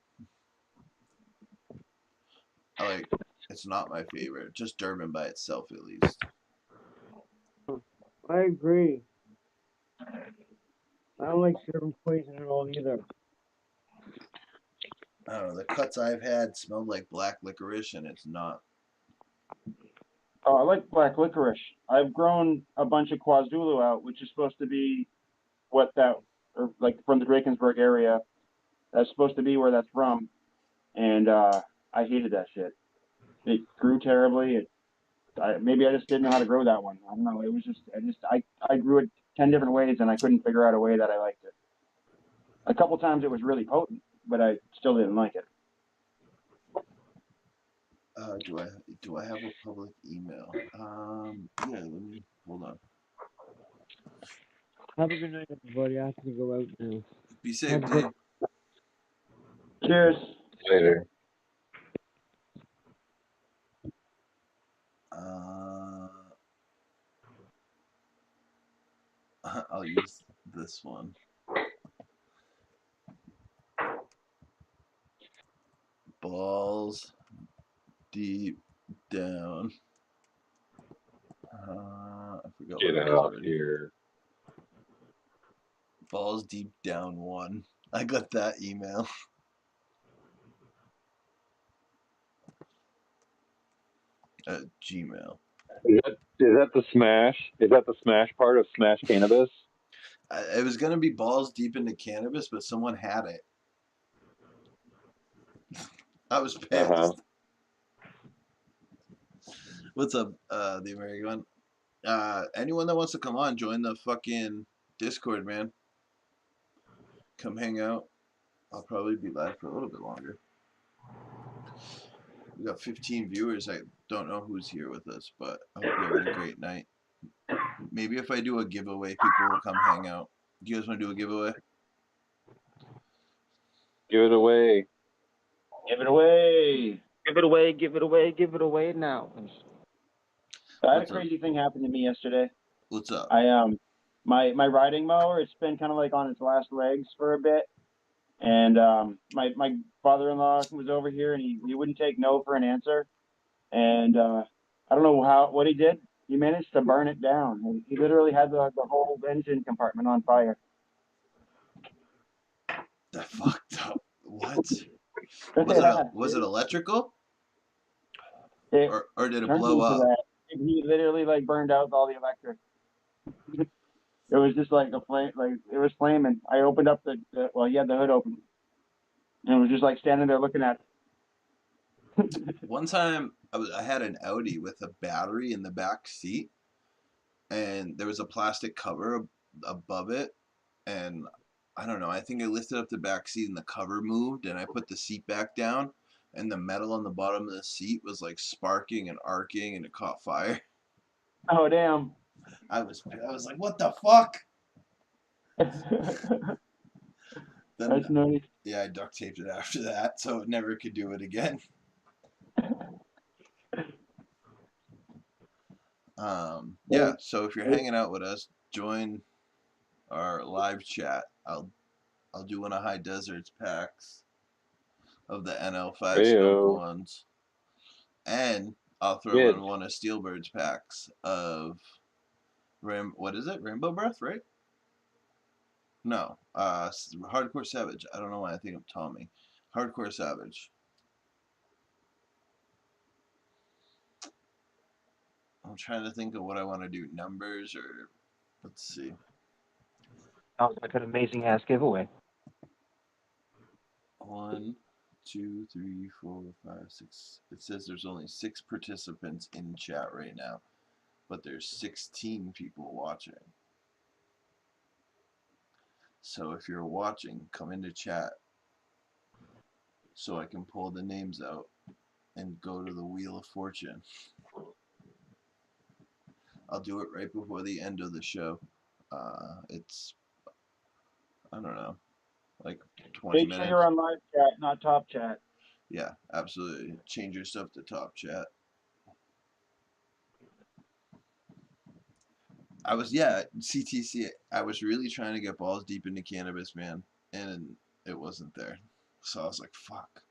B: It's not my favorite. Just Durban by itself, at least.
C: I agree. I don't like serving poison at all either.
B: I don't know. The cuts I've had smelled like black licorice, and it's not.
E: Oh, I like black licorice. I've grown a bunch of Kwazulu out, which is supposed to be what that, or like from the Drakensburg area. That's supposed to be where that's from, and I hated that shit. It grew terribly. Maybe I just didn't know how to grow that one. I don't know. It was just I grew it 10 different ways, and I couldn't figure out a way that I liked it. A couple times it was really potent, but I still didn't like it.
B: Do I have a public email? Yeah. Let me hold on.
C: Have a good night, everybody. I have to go out now.
B: Be safe,
C: Have a good-
B: Dave.
E: Cheers.
A: Later.
B: I'll use this one. Balls deep down. I forgot
A: Get
B: what it is
A: out
B: already.
A: here.
B: Balls deep down 1. I got that email. At Gmail.
A: Is that the smash? Is that the smash part of Smash Cannabis?
B: It was gonna be balls deep into cannabis, but someone had it. I was pissed.
A: Uh-huh.
B: What's up, the American one? Anyone that wants to come on, join the fucking Discord, man. Come hang out. I'll probably be live for a little bit longer. We got 15 viewers. I don't know who's here with us, but I hope you're having a great night. Maybe if I do a giveaway, people will come hang out. Do you guys want to do a giveaway?
A: Give it away.
E: Give it away.
G: Give it away, give it away, give it away now.
E: I had a
B: What's up?
E: crazy thing happen to me yesterday.
B: What's up?
E: My riding mower, it's been kind of like on its last legs for a bit, and my father-in-law was over here, and he wouldn't take no for an answer, and I don't know what he did. He managed to burn it down. He literally had the whole engine compartment on fire.
B: That fucked up. What? Was it electrical?
E: It
B: Or did it
E: turned
B: blow
E: into
B: up?
E: that. He literally like burned out all the electric. It was just like a flame, like it was flaming. I opened up well, he had the hood open, and it was just like standing there looking at it.
B: One time I had an Audi with a battery in the back seat, and there was a plastic cover above it, and I don't know, I think I lifted up the back seat and the cover moved, and I put the seat back down, and the metal on the bottom of the seat was like sparking and arcing, and it caught fire.
E: Oh damn!
B: I was like, what the fuck? Then,
E: That's nice.
B: yeah, I duct taped it after that, so it never could do it again. Yeah, so if you're hanging out with us, join our live chat. I'll do one of High Desert's packs of the NL5 skunk
A: Heyo.
B: ones, and I'll throw
A: Good.
B: in one of Steelbird's packs of what is it? Rainbow Breath, right? No, Hardcore Savage. I don't know why I think of Tommy. Hardcore Savage. I'm trying to think of what I want to do. Numbers or let's see.
G: Sounds like an amazing ass giveaway.
B: 1, 2, 3, 4, 5, 6. It says there's only 6 participants in chat right now, but there's 16 people watching. So if you're watching, come into chat so I can pull the names out and go to the Wheel of Fortune. I'll do it right before the end of the show. It's, I don't know, like 20
E: Make sure
B: minutes.
E: you're on live chat, not top chat.
B: Yeah, absolutely. Change your stuff to top chat. CTC. I was really trying to get balls deep into cannabis, man, and it wasn't there. So I was like, fuck.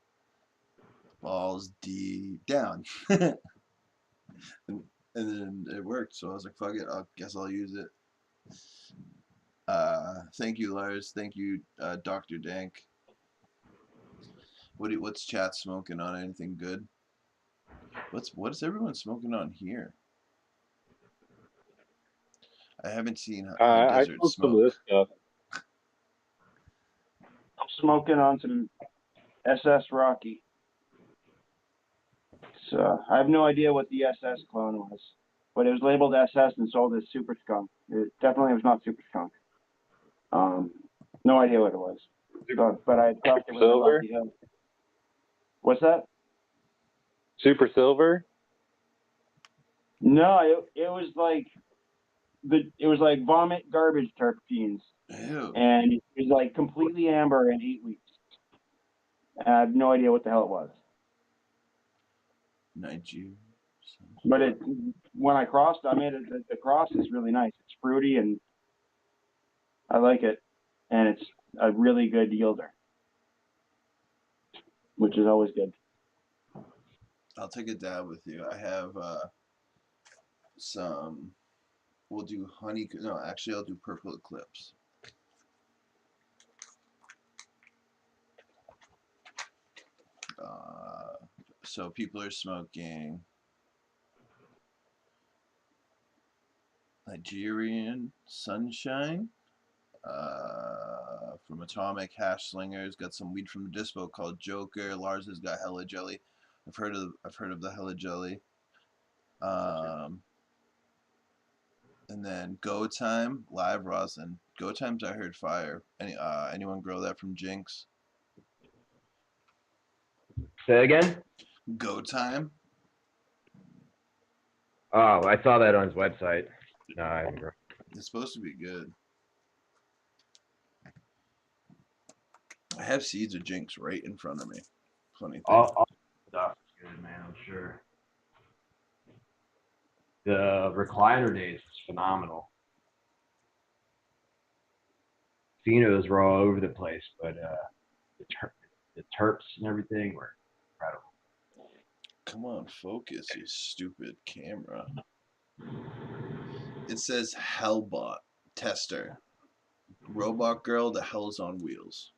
B: Balls deep down. and then it worked. So I was like, fuck it. I guess I'll use it. Thank you, Lars. Thank you, Dr. Dank. What's chat smoking on? Anything good? What's everyone smoking on here? I haven't seen
A: I
B: Desert
A: smoked some
B: smoke.
A: of this stuff.
E: I'm smoking on some SS Rocky. So I have no idea what the SS clone was, but it was labeled SS and sold as Super Skunk. It definitely was not Super Skunk. No idea what it was. But I crossed it with
A: Silver?
E: Rocky Hill. What's that?
A: Super Silver?
E: No, it was like vomit garbage terpenes,
B: Ew.
E: and it was like completely amber in 8 weeks. And I have no idea what the hell it was.
B: Nigeria.
E: But when I crossed, I made it. The cross is really nice. It's fruity and I like it, and it's a really good yielder, which is always good.
B: I'll take a dab with you. I have some. We'll do honey. No, actually, I'll do purple eclipse. So people are smoking Nigerian Sunshine from Atomic Hash Slingers. Got some weed from the dispo called Joker. Lars has got Hella Jelly. I've heard of the Hella Jelly. And then Go Time Live Rosin. Go Time's I heard fire. Anyone grow that from Jinx?
D: Say again?
B: Go Time.
D: Oh, I saw that on his website. No, I didn't.
B: It's supposed to be good. I have seeds of Jinx right in front of me. Funny thing.
D: All stuff is good, man. I'm sure. The recliner days was phenomenal. Phenos were all over the place, but the terps and everything were incredible.
B: Come on, focus, you stupid camera. It says Hellbot Tester. Robot Girl, the hell's on wheels.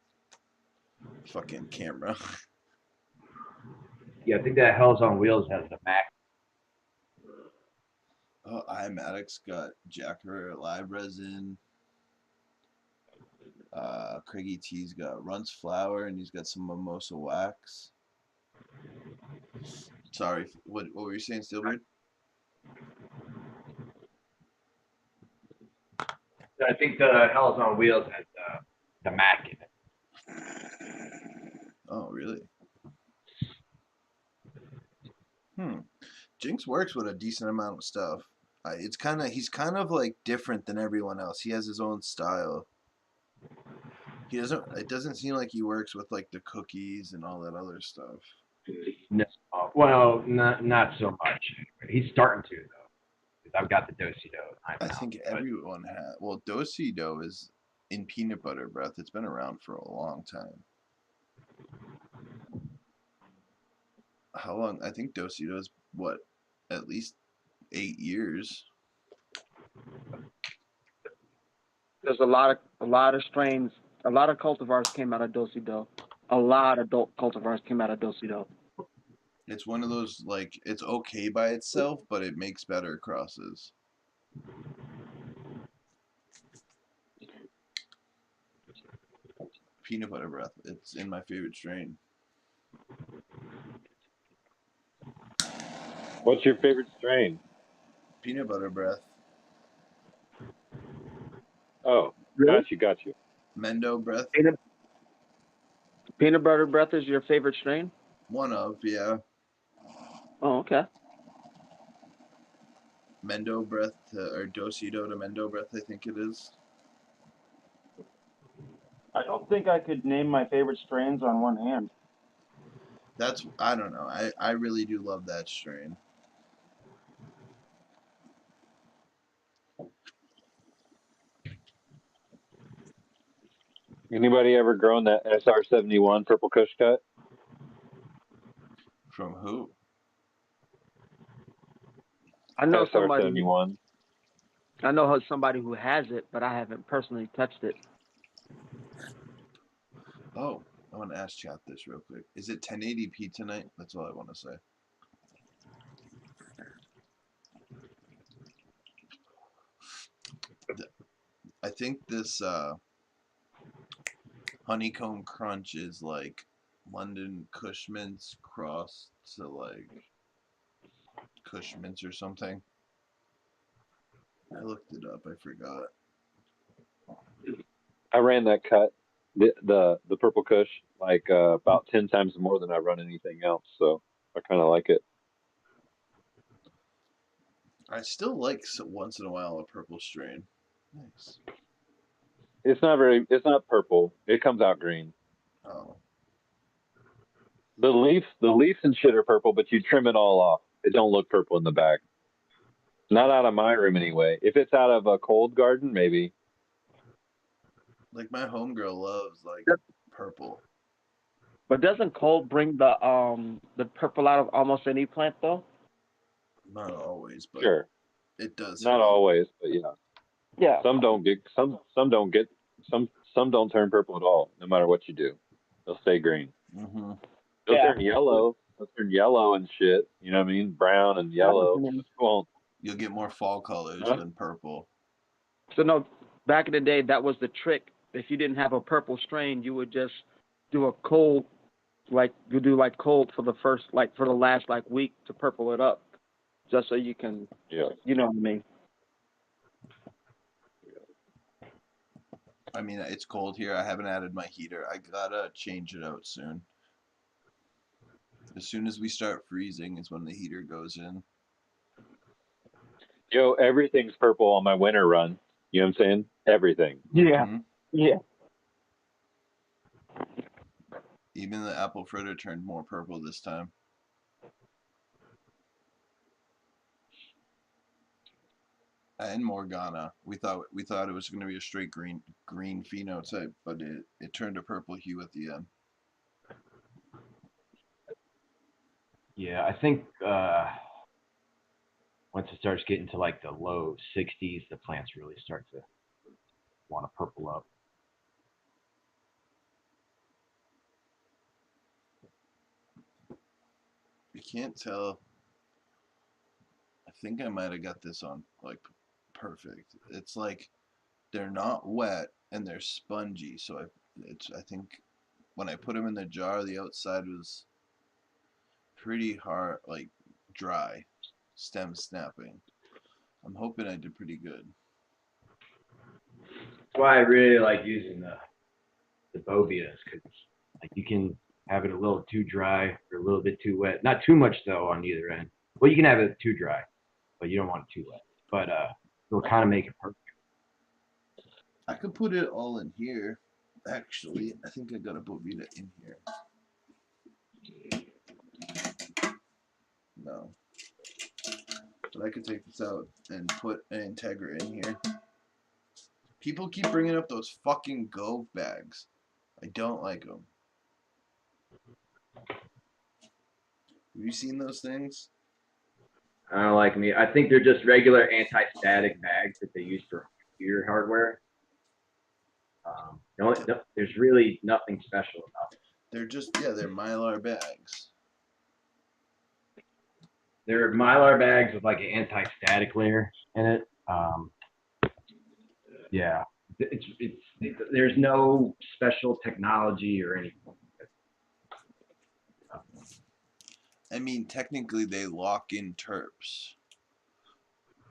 B: Fucking camera.
D: Yeah, I think that Hell's on Wheels has the Mac.
B: Oh, iMatic's got Jack Herrera live resin. Craigie T's got Runts Flower, and he's got some mimosa wax. Sorry, what were you saying, Steelbeard?
D: I think the Hell's on Wheels has the Mac in it.
B: Oh, really? Jinx works with a decent amount of stuff. He's kind of like different than everyone else. He has his own style. It doesn't seem like he works with like the cookies and all that other stuff.
D: No, well, not so much. He's starting to though, because I've got the Do-Si-Do.
B: I think everyone has. Well, Do-Si-Do is in peanut butter breath. It's been around for a long time. How long? I think Do-Si-Do is what, at least 8 years.
G: There's a lot of strains, a lot of cultivars came out of Do-Si-Do. A lot of cultivars came out of Do-Si-Do.
B: It's one of those, like, it's okay by itself, but it makes better crosses. Peanut butter breath. It's in my favorite strain.
A: What's your favorite strain?
B: Peanut butter breath.
A: Oh,
G: Really?
A: got you.
B: Mendo breath.
G: Peanut butter breath is your favorite strain?
B: One of, yeah.
G: Oh, okay.
B: Mendo breath or Dosido to Mendo breath, I think it is.
E: I don't think I could name my favorite strains on one hand.
B: That's, I don't know. I really do love that strain.
A: Anybody ever grown that SR71 Purple Kush cut?
B: From who?
G: I know somebody.
A: SR71.
G: I know somebody who has it, but I haven't personally touched it.
B: Oh, I want to ask chat this real quick. Is it 1080p tonight? That's all I want to say. I think this honeycomb crunch is like London Kush Mints crossed to like Kush Mints or something. I looked it up. I forgot.
A: I ran that cut, the Purple Kush, like about 10 times more than I run anything else. So I kind of like it.
B: I still like once in a while a purple strain. Nice.
A: It's not purple. It comes out green.
B: Oh,
A: The leaves and shit are purple, but you trim it all off. It don't look purple in the back. Not out of my room anyway. If it's out of a cold garden, maybe.
B: like my homegirl loves like purple.
G: But doesn't cold bring the purple out of almost any plant though?
B: Not always, but
A: Sure.
B: it does
A: Not
B: help.
A: always, but yeah.
G: Yeah.
A: Some don't get some don't turn purple at all, no matter what you do. They'll stay green.
B: Mm-hmm.
A: They'll
G: Yeah.
A: turn yellow. They'll turn yellow and shit. You know what I mean? Brown and yellow. Well,
B: You'll get more fall colors
A: Huh?
B: than purple.
G: So no, back in the day, that was the trick. If you didn't have a purple strain, you would just do a cold, like you do like cold for the first, like for the last like week to purple it up, just so you can,
A: yeah.
G: you know what I mean?
B: I mean, it's cold here. I haven't added my heater. I gotta change it out soon. As soon as we start freezing is when the heater goes in.
A: Yo, everything's purple on my winter run. You know what I'm saying? Everything.
G: Yeah.
B: Mhm.
G: Yeah.
B: Even the apple fritter turned more purple this time. And Morgana. We thought it was going to be a straight green phenotype, but it turned a purple hue at the end.
D: Yeah, I think once it starts getting to like the low 60s, the plants really start to want to purple up.
B: You can't tell. I think I might have got this on like perfect. It's like they're not wet and they're spongy, so I think when I put them in the jar, the outside was pretty hard, like dry, stem snapping. I'm hoping I did pretty good.
D: That's why I really like using the bovias, because like you can have it a little too dry or a little bit too wet. Not too much though on either end. Well, you can have it too dry, but you don't want it too wet. But it'll kind of make it perfect.
B: I could put it all in here. Actually, I think I got a bovita in here. No. But I could take this out and put an Integra in here. People keep bringing up those fucking Gove bags. I don't like them. Have you seen those things?
D: I don't like me. I think they're just regular anti-static bags that they use for computer hardware. There's really nothing special about them.
B: They're just, yeah, they're Mylar bags.
D: They're Mylar bags with like an anti-static layer in it. Yeah, there's no special technology or anything.
B: I mean, technically they lock in terps.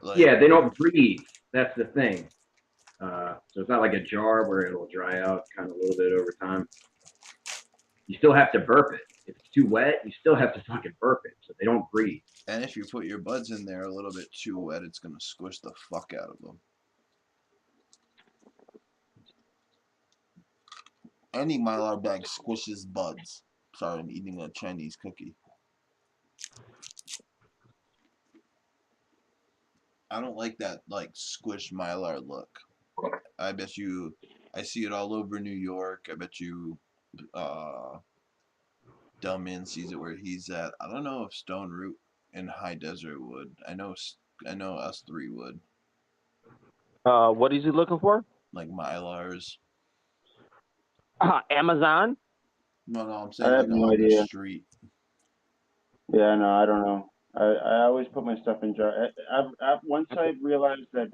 B: Like,
D: Yeah, they don't breathe. That's the thing. So it's not like a jar where it'll dry out kind of a little bit over time. You still have to burp it. If it's too wet, you still have to fucking burp it. So they don't breathe.
B: and if you put your buds in there a little bit too wet, it's gonna squish the fuck out of them. Any Mylar bag squishes buds. Sorry, I'm eating a Chinese cookie. I don't like that like squish Mylar look. I bet you I see it all over New York. I bet you Dummin sees it where he's at. I don't know if Stone Root and High Desert would. I know us three would.
G: What is he looking for?
B: Like Mylars.
G: Amazon?
B: No, I'm
E: I
B: saying
E: have
B: like
E: no
B: on the
E: idea.
B: street.
E: Yeah, no, I don't know. I always put my stuff in jar. Once I realized that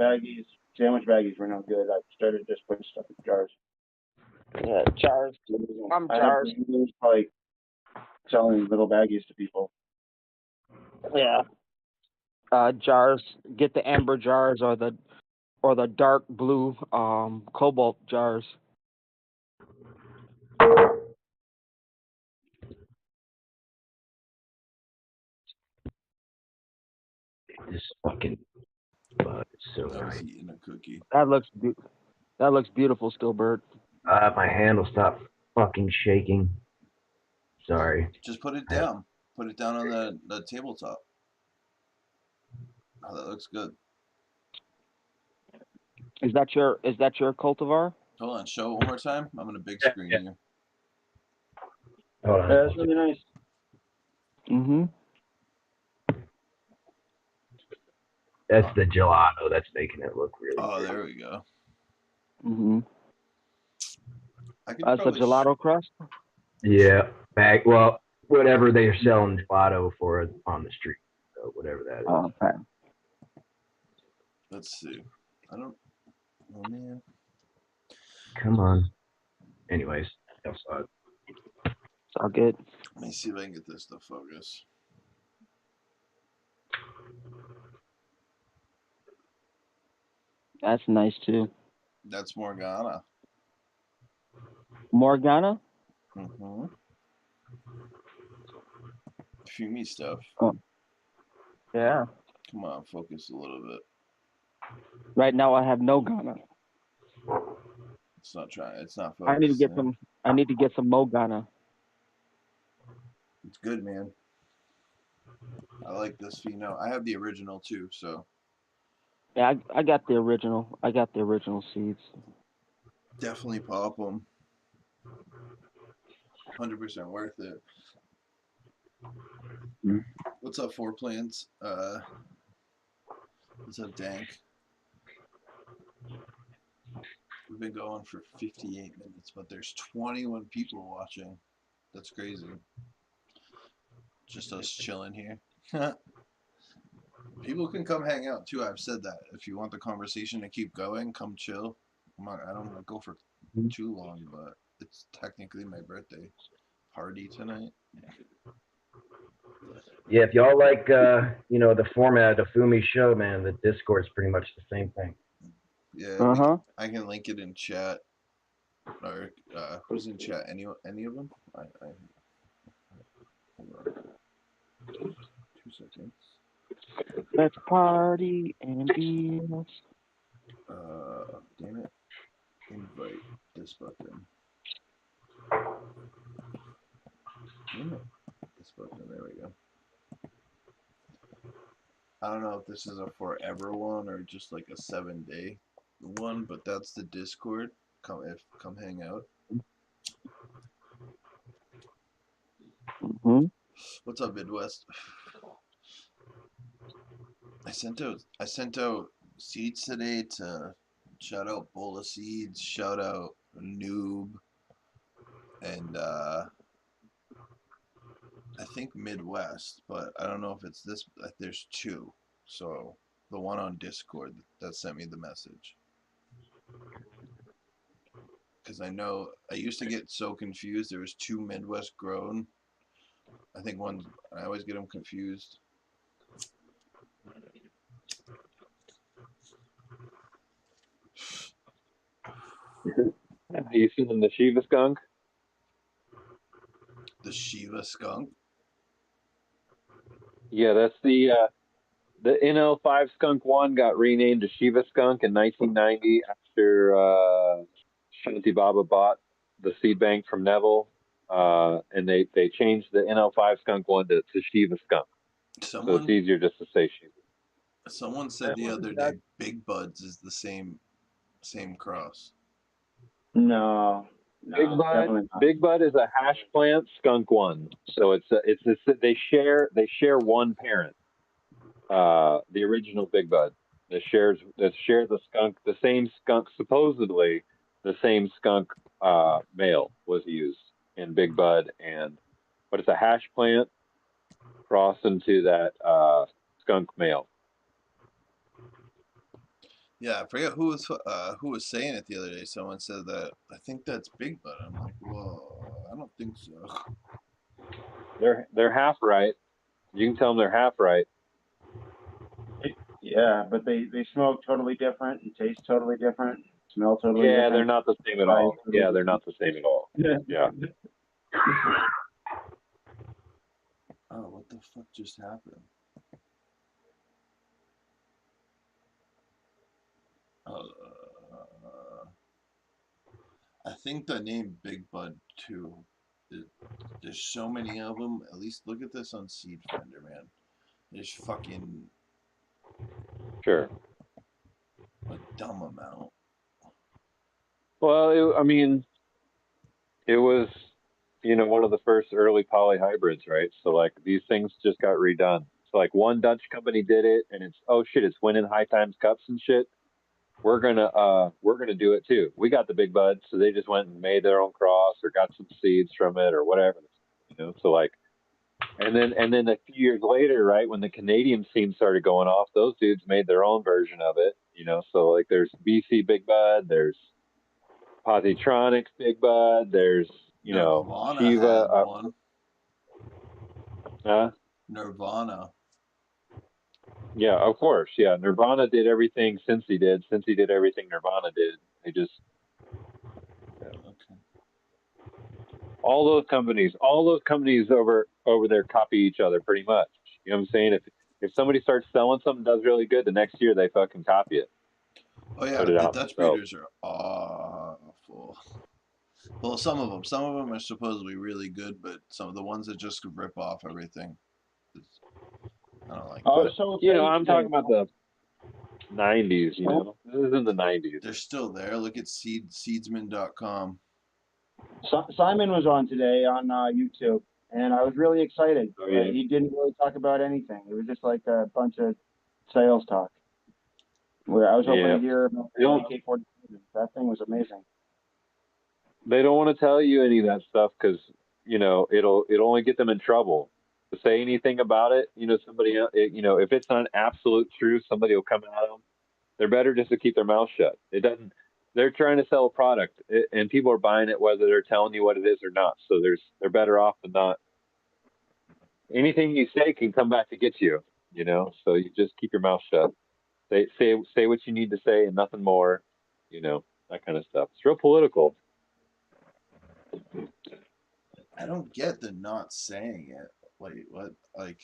E: sandwich baggies were no good, I started just putting stuff in jars.
G: Yeah, jars.
E: I have
G: Jars.
E: reviews, like selling little baggies to people.
G: Yeah. Jars. Get the amber jars or the dark blue cobalt jars.
D: This fucking bud is so
B: I was
D: nice.
B: eating a cookie.
G: That looks beautiful, still, Bert.
D: My hand will stop fucking shaking. Sorry.
B: Just put it down. Put it down on the tabletop. Oh, that looks good.
G: Is that your cultivar?
B: Hold on, show it one more time. I'm on a big screen here.
D: Hold on.
E: Yeah, that's really nice.
G: Mm-hmm.
D: That's the gelato that's making it look really
B: Oh,
D: good.
B: there we go.
G: Mm-hmm.
B: I could
G: That's the
B: probably
G: gelato crust?
D: Yeah. Well, whatever they're selling gelato for on the street. So whatever that is.
G: Oh, okay.
B: let's see. I don't. Oh man.
D: Come on. Anyways, outside.
G: It's all good.
B: Let me see if I can get this to focus.
G: That's nice, too.
B: That's Morgana.
G: Morgana?
B: Mm-hmm. Fumey stuff.
G: Oh. Yeah.
B: Come on, focus a little bit.
G: Right now I have no Ghana.
B: It's not trying. It's not
G: I need to get
B: focusing.
G: some Mogana.
B: It's good, man. I like this pheno. I have the original too, so
G: Yeah, I got the original. I got the original seeds.
B: definitely pop them. 100% worth it.
G: Mm.
B: What's up, Four Plants? What's up, Dank? We've been going for 58 minutes, but there's 21 people watching. That's crazy. Just us chilling here. People can come hang out too. I've said that. If you want the conversation to keep going, come chill. I don't want to go for too long, but it's technically my birthday party tonight.
D: Yeah, if y'all like the format of the Fumi show, man, the Discord's pretty much the same thing.
B: Yeah, I can link it in chat. Or who's in chat? Any of them? Hold on. 2 seconds.
G: Let's party and be.
B: Damn it. Invite this button. Damn it. This button. There we go. I don't know if this is a forever one or just like a 7-day one, but that's the Discord. Come hang out.
G: Mm-hmm.
B: What's up, Midwest? I sent out seeds today to shout out Bowl of Seeds, shout out Noob, and I think Midwest, but I don't know if it's this. There's two, so the one on Discord that sent me the message. Because I know I used to get so confused. There was two Midwest grown I think one. I always get them confused.
A: Have you seen the Shiva skunk?
B: The Shiva skunk.
A: Yeah, that's the NL5 Skunk 1 got renamed to Shiva Skunk in 1990 after Shanti Baba bought the seed bank from Neville. And they changed the NL5 Skunk 1 to Shiva Skunk. So it's
B: Someone
A: easier just to say Shiva.
B: someone said the other day Big Buds is the same cross.
E: No, definitely not.
A: Big Bud is a hash plant skunk 1. So they share one parent. The original Big Bud that shares the skunk, the same skunk, supposedly the same skunk male was used in Big Bud, but it's a hash plant cross into that skunk male.
B: Yeah, I forget who was saying it the other day. Someone said that I think that's Big Bud. I'm like, whoa, I don't think so.
A: They're half right. You can tell them they're half right.
E: Yeah, but they smoke totally different and taste totally different, smell totally
A: Yeah,
E: different.
A: they're not the same at all. Yeah, they're not the same at all. Yeah.
B: Oh, what the fuck just happened? I think the name Big Bud too. There's so many of them. At least look at this on Seed Finder, man. There's fucking
A: Sure.
B: a dumb amount.
A: Well, it was, one of the first early polyhybrids, right? So like these things just got redone. So like one Dutch company did it, and it's oh shit, it's winning high times cups and shit. We're gonna do it too. We got the Big Bud, so they just went and made their own cross or got some seeds from it or whatever. So like, and then a few years later, right when the Canadian scene started going off, those dudes made their own version of it. So like there's BC Big Bud, there's Positronics Big Bud. There's,
B: Nirvana
A: Shiva.
B: had one.
A: Uh,
B: Nirvana.
A: yeah, of course. Yeah, Nirvana did everything Cincy did. Cincy did everything Nirvana did. They just
B: Okay.
A: all those companies over there copy each other pretty much. You know what I'm saying? If somebody starts selling something does really good, the next year they fucking copy it.
B: Oh yeah,
A: Put it
B: the
A: out
B: Dutch
A: themselves.
B: breeders are awful. Well, some of them are supposedly really good, but some of the ones that just rip off everything, I don't like.
E: Oh,
B: That.
E: so
A: I'm talking about the 90s. This is in the 90s.
B: They're still there. Look at seedsman.com.
E: Simon was on today on YouTube, and I was really excited.
A: Oh, yeah.
E: He didn't really talk about anything. It was just like a bunch of sales talk. Where I was hoping to hear about the AK-47. That thing was amazing.
A: They don't want to tell you any of that stuff because it'll only get them in trouble to say anything about it. Somebody else, if it's not an absolute truth, somebody will come at them. They're better just to keep their mouth shut. It doesn't. They're trying to sell a product, and people are buying it whether they're telling you what it is or not. So they're better off than not. Anything you say can come back to get you. So you just keep your mouth shut. Say what you need to say and nothing more. That kind of stuff. It's real political.
B: I don't get the not saying it. Wait, what? Like,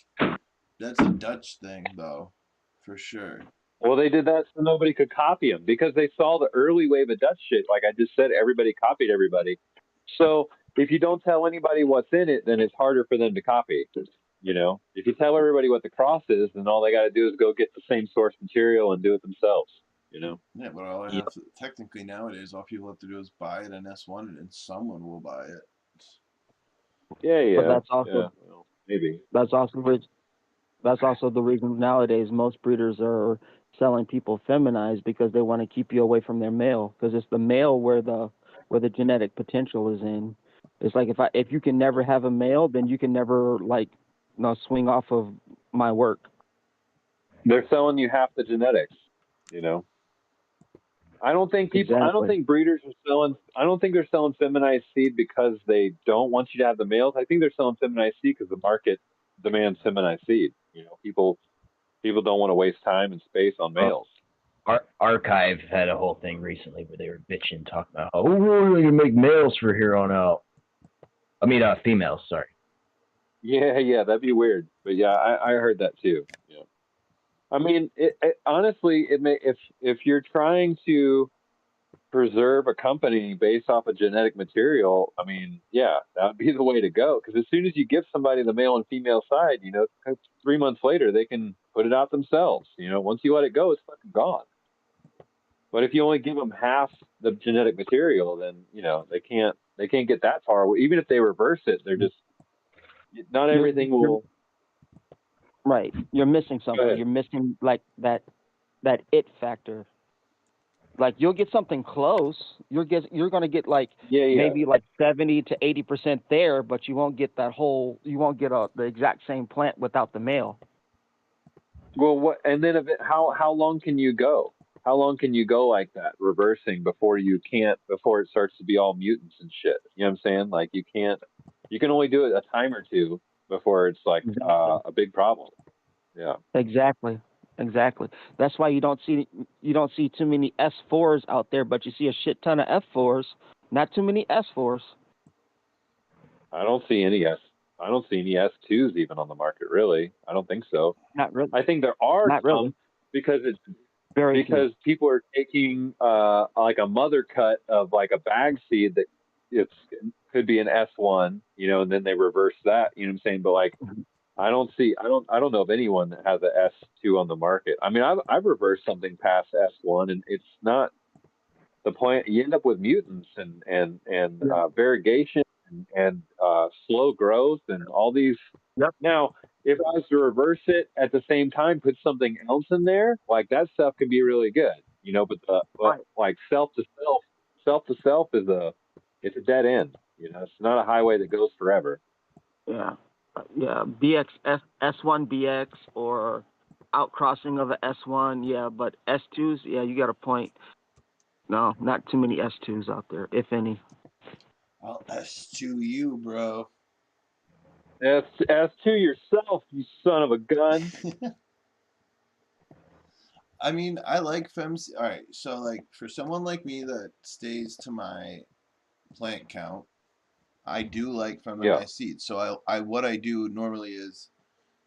B: that's a Dutch thing, though, for sure.
A: Well, they did that so nobody could copy them because they saw the early wave of Dutch shit. Like I just said, everybody copied everybody. So if you don't tell anybody what's in it, then it's harder for them to copy. If you tell everybody what the cross is, then all they got to do is go get the same source material and do it themselves.
B: Yeah, but all I have to, technically nowadays, all people have to do is buy it in S1, and someone will buy it.
A: Yeah.
G: But that's also
A: well, maybe.
G: that's also the reason nowadays most breeders are selling people feminized because they want to keep you away from their male because it's the male where the genetic potential is in. It's like if you can never have a male, then you can never swing off of my work.
A: They're selling you half the genetics. I don't think people. I don't
G: Exactly.
A: think breeders are selling. I don't think they're selling feminized seed because they don't want you to have the males. I think they're selling feminized seed because the market demands feminized seed. People don't want to waste time and space on
D: Uh,
A: males.
H: Archive had a whole thing recently where they were bitching, talking about, oh, we're going to make males for here on out. I mean, females, sorry.
A: Yeah, that'd be weird. But yeah, I heard that too. Yeah. I mean, honestly, it may if you're trying to preserve a company based off of genetic material, I mean, yeah, that would be the way to go. Because as soon as you give somebody the male and female side, 3 months later they can put it out themselves. Once you let it go, it's fucking gone. But if you only give them half the genetic material, then they can't get that far. Even if they reverse it, they're just not
G: You're,
A: everything
G: you're
A: will.
G: right. You're missing
A: Go
G: something.
A: ahead.
G: You're missing like that it factor. Like you'll get something close. You're gonna get like
A: Yeah.
G: maybe like 70 to 80% there, but you won't get that whole. You won't get the exact same plant without the male.
A: Well, what? And then how long can you go? How long can you go like that, reversing before you can't? Before it starts to be all mutants and shit. You know what I'm saying? Like you can't. You can only do it a time or two before it's like
G: Exactly.
A: a big problem. Yeah.
G: Exactly. Exactly. That's why you don't see too many S4s out there, but you see a shit ton of F4s. Not too many S4s.
A: I don't see any S. I don't see any S2s even on the market. Really, I don't think so.
G: Not really.
A: I think there are
G: Not really.
A: some because it's
G: Very few.
A: because people are taking like a mother cut of like a bag seed that it's could be an S1, and then they reverse that, you know what I'm saying? But like I don't know of anyone that has a S2 on the market. I mean, I've reversed something past S1 and it's not the plant. You end up with mutants and
G: Yeah.
A: variegation and slow growth and all these.
G: Yep.
A: Now, if I was to reverse it at the same time, put something else in there, like that stuff can be really good, but
G: Right.
A: like self to self it's a dead end. It's not a highway that goes forever.
G: Yeah. Yeah. S1 BX or outcrossing of a S1. Yeah, but S2s. Yeah, you got a point. No, not too many S2s out there, if any.
B: I'll S2U, bro.
A: As to yourself, you son of a gun.
B: I mean, I like fems. All right, so like for someone like me that stays to my plant count, I do like
A: Yeah.
B: feminized seeds. So I what I do normally is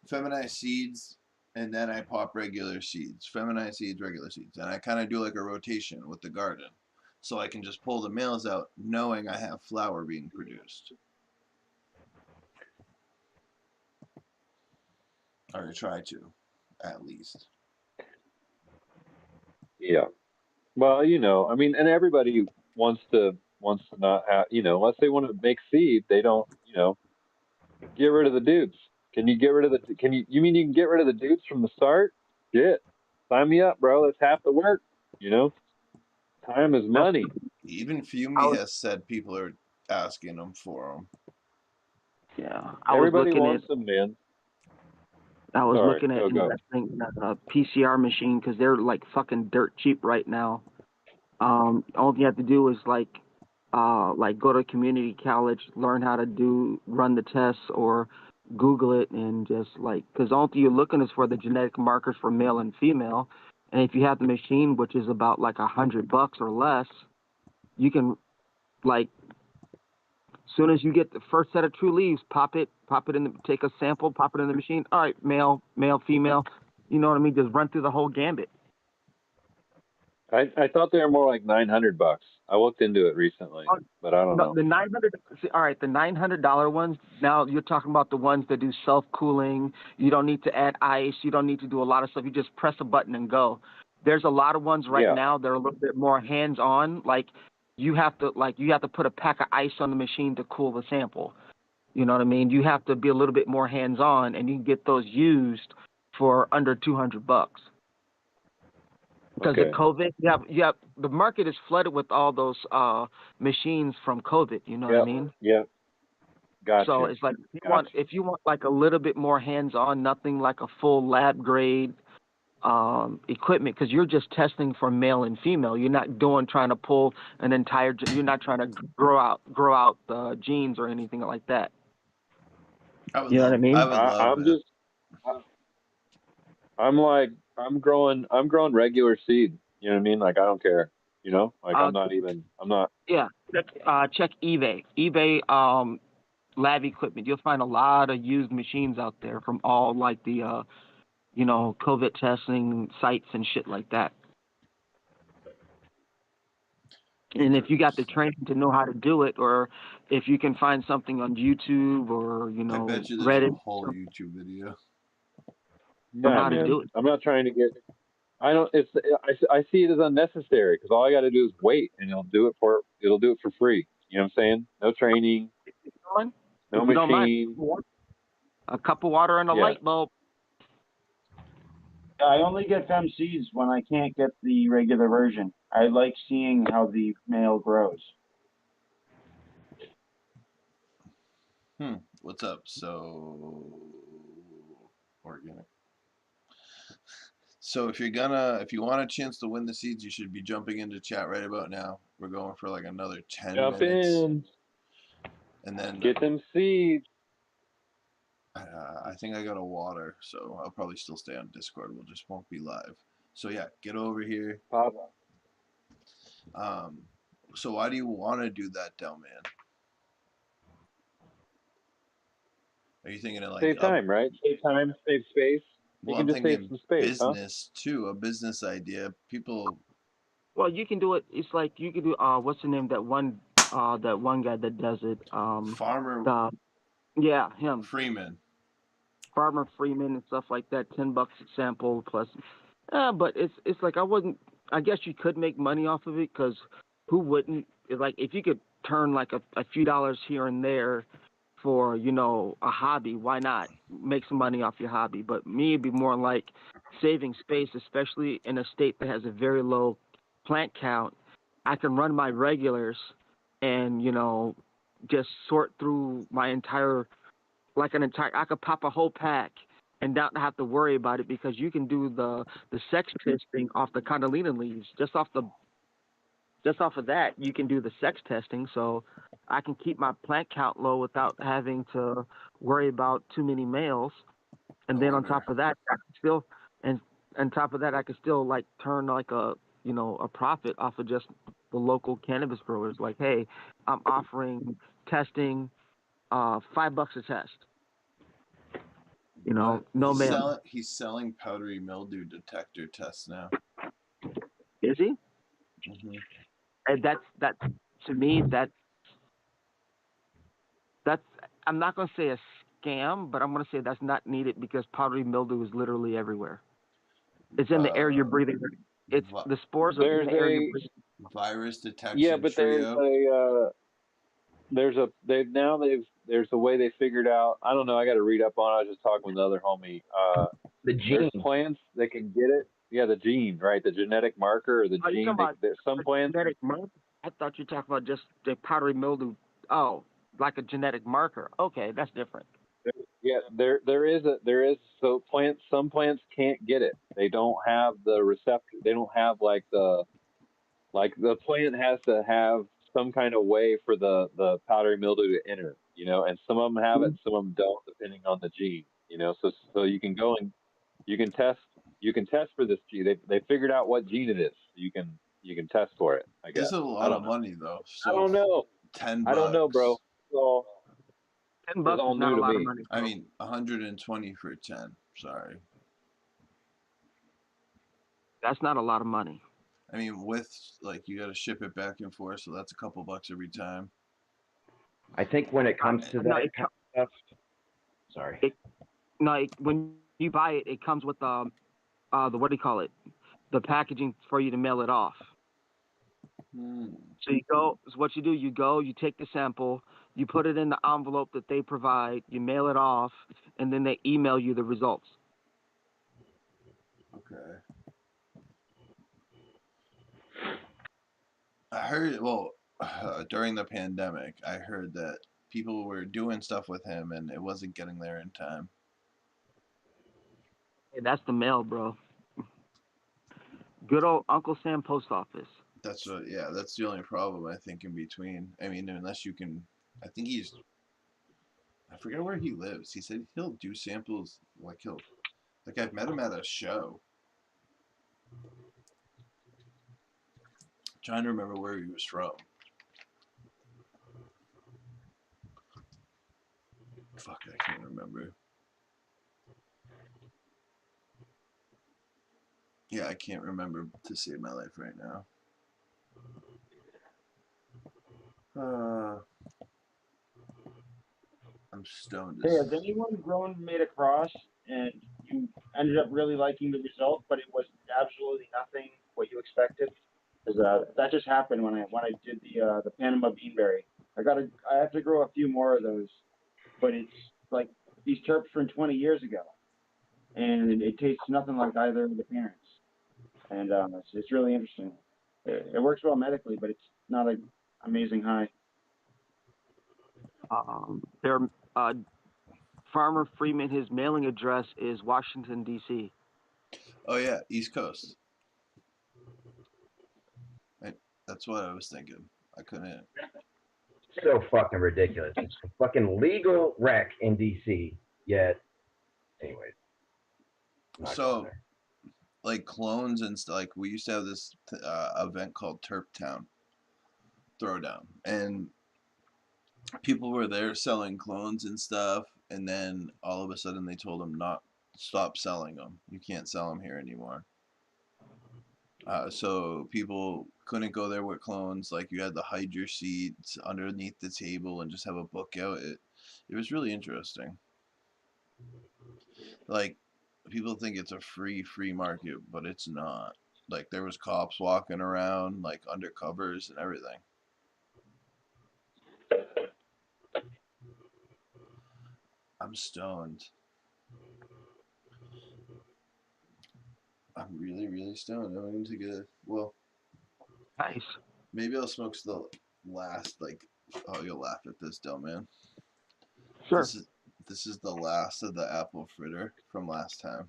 B: feminized seeds, and then I pop regular seeds, feminized seeds, regular seeds, and I kind of do like a rotation with the garden, so I can just pull the males out, knowing I have flower being produced. Or try to, at least.
A: Yeah. Well, I mean, and everybody wants to not have, unless they want to make seed, they don't, get rid of the dudes. Can you get rid of the? Can you mean you can get rid of the dudes from the start? Shit, sign me up, bro. That's half the work. You know, time is
G: That's
A: money.
B: Even
G: I
B: Fumi
G: was
B: has said people are asking them for them.
G: yeah.
A: Everybody wants them, man.
G: I was
A: Sorry,
G: looking at
A: go.
G: investing in a PCR machine because they're like fucking dirt cheap right now. All you have to do is like go to community college, learn how to run the tests, or Google it and just because all you're looking is for the genetic markers for male and female, and if you have the machine, which is about like $100 or less, you can like soon as you get the first set of true leaves, pop it take a sample, pop it in the machine. All right, male, female, you know what I mean? Just run through the whole gambit.
A: I thought they were more like $900. I looked into it recently, but I don't
G: No,
A: know.
G: the 900. All right, the $900 ones. Now you're talking about the ones that do self cooling. You don't need to add ice. You don't need to do a lot of stuff. You just press a button and go. There's a lot of ones right
A: Yeah.
G: now that are a little bit more hands on. Like you have to put a pack of ice on the machine to cool the sample. You know what I mean? You have to be a little bit more hands on, and you can get those used for under $200. Because
A: Okay.
G: of COVID, you have the market is flooded with all those machines from COVID. You know what I mean?
A: Yeah. Gotcha.
G: So it's like
A: Gotcha.
G: if you want like a little bit more hands on, nothing like a full lab grade, equipment because you're just testing for male and female. You're not trying to pull an entire. You're not trying to grow out the genes or anything like that.
B: I would
G: You know what I
B: love. I
G: mean?
B: would love
A: I'm
B: it.
A: just, I'm like, I'm growing regular seed. You know what I mean? Like, I don't care. You know, like
G: Uh,
A: I'm not.
G: yeah. Check eBay. eBay lab equipment. You'll find a lot of used machines out there from all like the COVID testing sites and shit like that. And if you got the training to know how to do it, or if you can find something on YouTube or
B: I bet you there's a
G: Reddit
B: whole YouTube video.
G: on
A: Nah,
G: how to
A: man.
G: do it.
A: I'm not trying to get. I don't. It's. I see it as unnecessary because all I got to do is wait, and it'll do it for free. You know what I'm saying? No training, no
G: If you don't mind,
A: machine.
G: a cup of water and a
A: Yeah.
G: light bulb.
E: I only get fem seeds when I can't get the regular version. I like seeing how the male grows.
B: What's up? So organic. So if you want a chance to win the seeds, you should be jumping into chat right about now. We're going for like another 10
A: Jump
B: minutes,
A: in,
B: and then
A: get them seeds.
B: I think I got a water, so I'll probably still stay on Discord. We'll just won't be live. So yeah, get over here.
A: Pop.
B: So why do you want to do that, Delman? Are you thinking of like
A: Save time, right? Save time, save space. You
B: well,
A: can
B: I'm
A: just save
B: thinking
A: some space, huh?
B: business too, a business idea. People
G: Well, you can do it. It's like you can do. What's the name? That one guy that does it.
B: Farmer
G: The yeah, him.
B: Freeman.
G: Farmer Freeman and stuff like that. $10 a sample plus. But it's like I guess you could make money off of it because who wouldn't? It's like if you could turn like a few dollars here and there for a hobby, why not make some money off your hobby? But me, it'd be more like saving space, especially in a state that has a very low plant count. I can run my regulars and just sort through my entire I could pop a whole pack and not have to worry about it because you can do the sex testing off the Condolina leaves. Just off of that, you can do the sex testing. So I can keep my plant count low without having to worry about too many males. And then on top of that, I can still and on top of that, I could still like turn like a profit off of just the local cannabis growers. Like, hey, I'm offering testing, $5 a test. No male.
B: He's selling powdery mildew detector tests now.
G: Is he?
B: Mm-hmm.
G: And that's to me that's I'm not gonna say a scam, but I'm gonna say that's not needed because powdery mildew is literally everywhere. It's in the air you're breathing. It's the spores are in
A: There's
G: the air you're
A: a
G: breathing.
B: Virus detection
A: yeah, but
B: trio.
A: there's a way they figured out. I don't know. I got to read up on it. I was just talking with another homie.
D: The
A: There's
D: gene.
A: plants that can get it. Yeah, the gene, right? The genetic marker or the
G: Oh, you
A: gene.
G: talking about
A: There's some
G: a
A: plants.
G: genetic marker? I thought you were talking about just the powdery mildew. Oh, like a genetic marker. Okay, that's different.
A: Yeah, so plants. Some plants can't get it. They don't have the receptor. They don't have like the plant has to have some kind of way for the powdery mildew to enter. You know, and some of them have it, some of them don't, depending on the gene. You know, so you can go and you can test for this gene. They figured out what gene it is. You can test for it. I guess.
B: This is a
A: I
B: lot
A: don't
B: of
A: know.
B: money though.
A: I
B: So
A: don't know.
B: 10
A: I don't know, bro.
B: bucks.
A: It's
G: $10
A: it's all
G: is not
A: new
G: a
A: to
G: lot of
A: me.
G: money.
B: I mean 120 for 10. Sorry.
G: That's not a lot of money.
B: I mean with like you got to ship it back and forth, so that's a couple bucks every time.
D: I think when it comes to
G: No,
D: that kind of stuff, sorry.
G: when you buy it, it comes with the what do you call it? The packaging for you to mail it off. So what you do, you take the sample, you put it in the envelope that they provide, you mail it off, and then they email you the results.
B: Okay. I heard during the pandemic, I heard that people were doing stuff with him and it wasn't getting there in time.
G: Hey, that's the mail, bro. Good old Uncle Sam post office.
B: That's that's the only problem I think in between. I mean, unless you can, I think I forget where he lives. He said he'll do samples like I've met him at a show. Trying to remember where he was from. Fuck, I can't remember. Yeah, I can't remember to save my life right now. I'm stoned.
E: Hey, has anyone grown made a cross and you ended up really liking the result, but it was absolutely nothing what you expected? Because that just happened when I did the Panama Beanberry. I have to grow a few more of those, but it's like these terps from 20 years ago, and it tastes nothing like either of the parents, and it's really interesting. It works well medically, but it's not an amazing high.
G: Their Farmer Freeman, his mailing address is Washington, D.C.
B: Oh yeah, East Coast. That's what I was thinking. I couldn't.
D: So fucking ridiculous. It's a fucking legal wreck in DC. Yet, anyways.
B: So, like clones and stuff. Like we used to have this event called Terp Town Throwdown, and people were there selling clones and stuff. And then all of a sudden, they told them not stop selling them. You can't sell them here anymore. So people couldn't go there with clones. Like you had to hide your seats underneath the table and just have a book out. It was really interesting. Like people think it's a free market, but it's not. Like there was cops walking around, like undercovers and everything. I'm stoned. I'm really stoned. I'm going to get
G: Nice.
B: maybe I'll smoke the last oh, you'll laugh at this, dumb man.
G: Sure.
B: This is the last of the apple fritter from last time.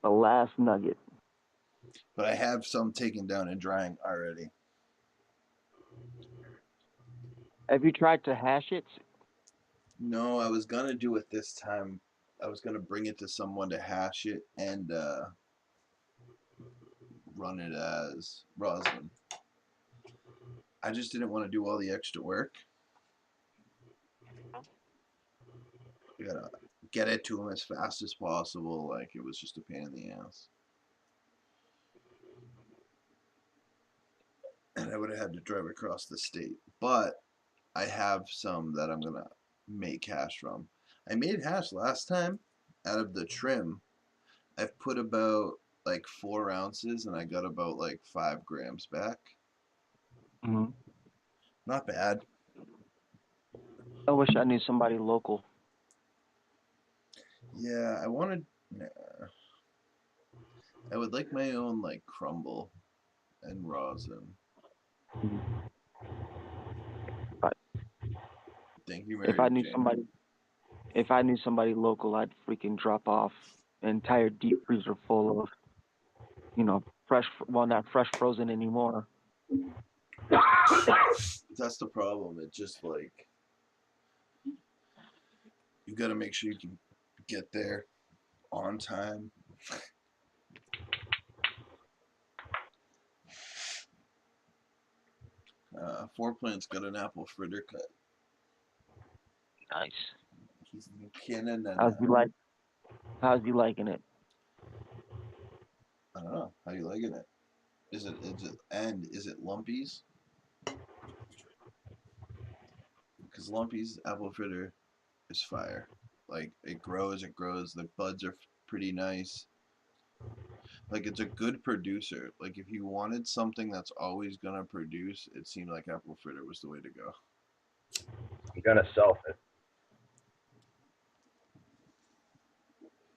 G: The last nugget.
B: But I have some taken down and drying already.
G: Have you tried to hash it?
B: No, I was gonna do it this time. I was gonna bring it to someone to hash it and run it as rosin. I just didn't want to do all the extra work. You gotta get it to them as fast as possible. Like it was just a pain in the ass. And I would have had to drive across the state. But I have some that I'm gonna make hash from. I made hash last time out of the trim. I've put about like 4 ounces and I got about like 5 grams back.
G: Mm-hmm.
B: Not bad.
G: I wish I knew somebody local.
B: Yeah, I wanted. I would like my own like crumble and rosin.
G: But
B: Thank you, Mary
G: if I knew
B: Jane.
G: somebody local, I'd freaking drop off an entire deep freezer full of, fresh. Well, not fresh frozen anymore.
B: That's the problem. It's just like you got to make sure you can get there on time. Four Plant's got an apple fritter cut.
G: Nice.
B: He's McKinnon and
G: How's he liking it?
B: I don't know. How you liking it? Is it lumpies? Because lumpies apple fritter is fire. Like it grows. The buds are pretty nice. Like it's a good producer. Like if you wanted something that's always gonna produce, it seemed like apple fritter was the way to go.
D: You're gonna self it.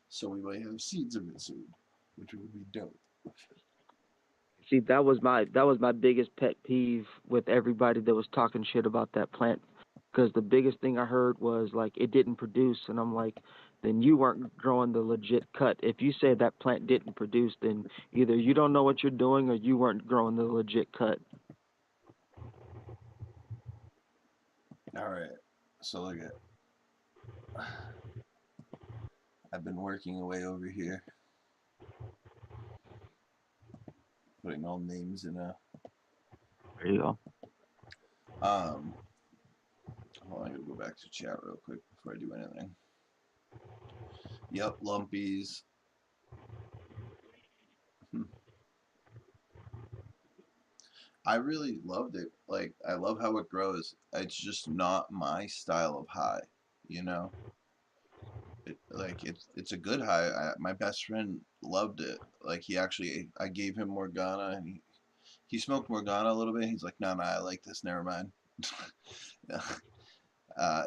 B: So we might have seeds of it soon, which would be dope.
G: See, that was my biggest pet peeve with everybody that was talking shit about that plant, because the biggest thing I heard was like it didn't produce, and I'm like, then you weren't growing the legit cut. If you say that plant didn't produce, then either you don't know what you're doing or you weren't growing the legit cut.
B: All right. So look at. I've been working away over here, putting all names in a.
G: There you go.
B: Hold on, I gotta go back to chat real quick before I do anything. Yep, lumpies. I really loved it. Like, I love how it grows. It's just not my style of high, you know. It's a good high. My best friend loved it. Like, I gave him Morgana, and he smoked Morgana a little bit. He's like, no, I like this. Never mind.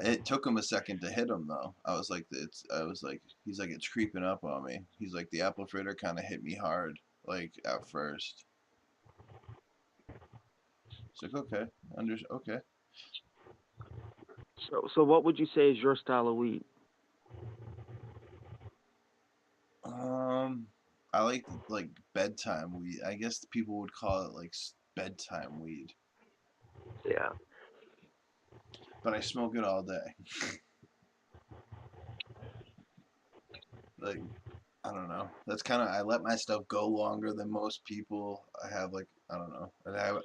B: It took him a second to hit him though. He's like, it's creeping up on me. He's like, the apple fritter kind of hit me hard, like at first. It's like, okay, okay.
G: So what would you say is your style of weed?
B: I like bedtime weed. I guess people would call it like bedtime weed.
G: Yeah.
B: But I smoke it all day. Like, I don't know. That's kind of, I let my stuff go longer than most people. I have like, I don't know.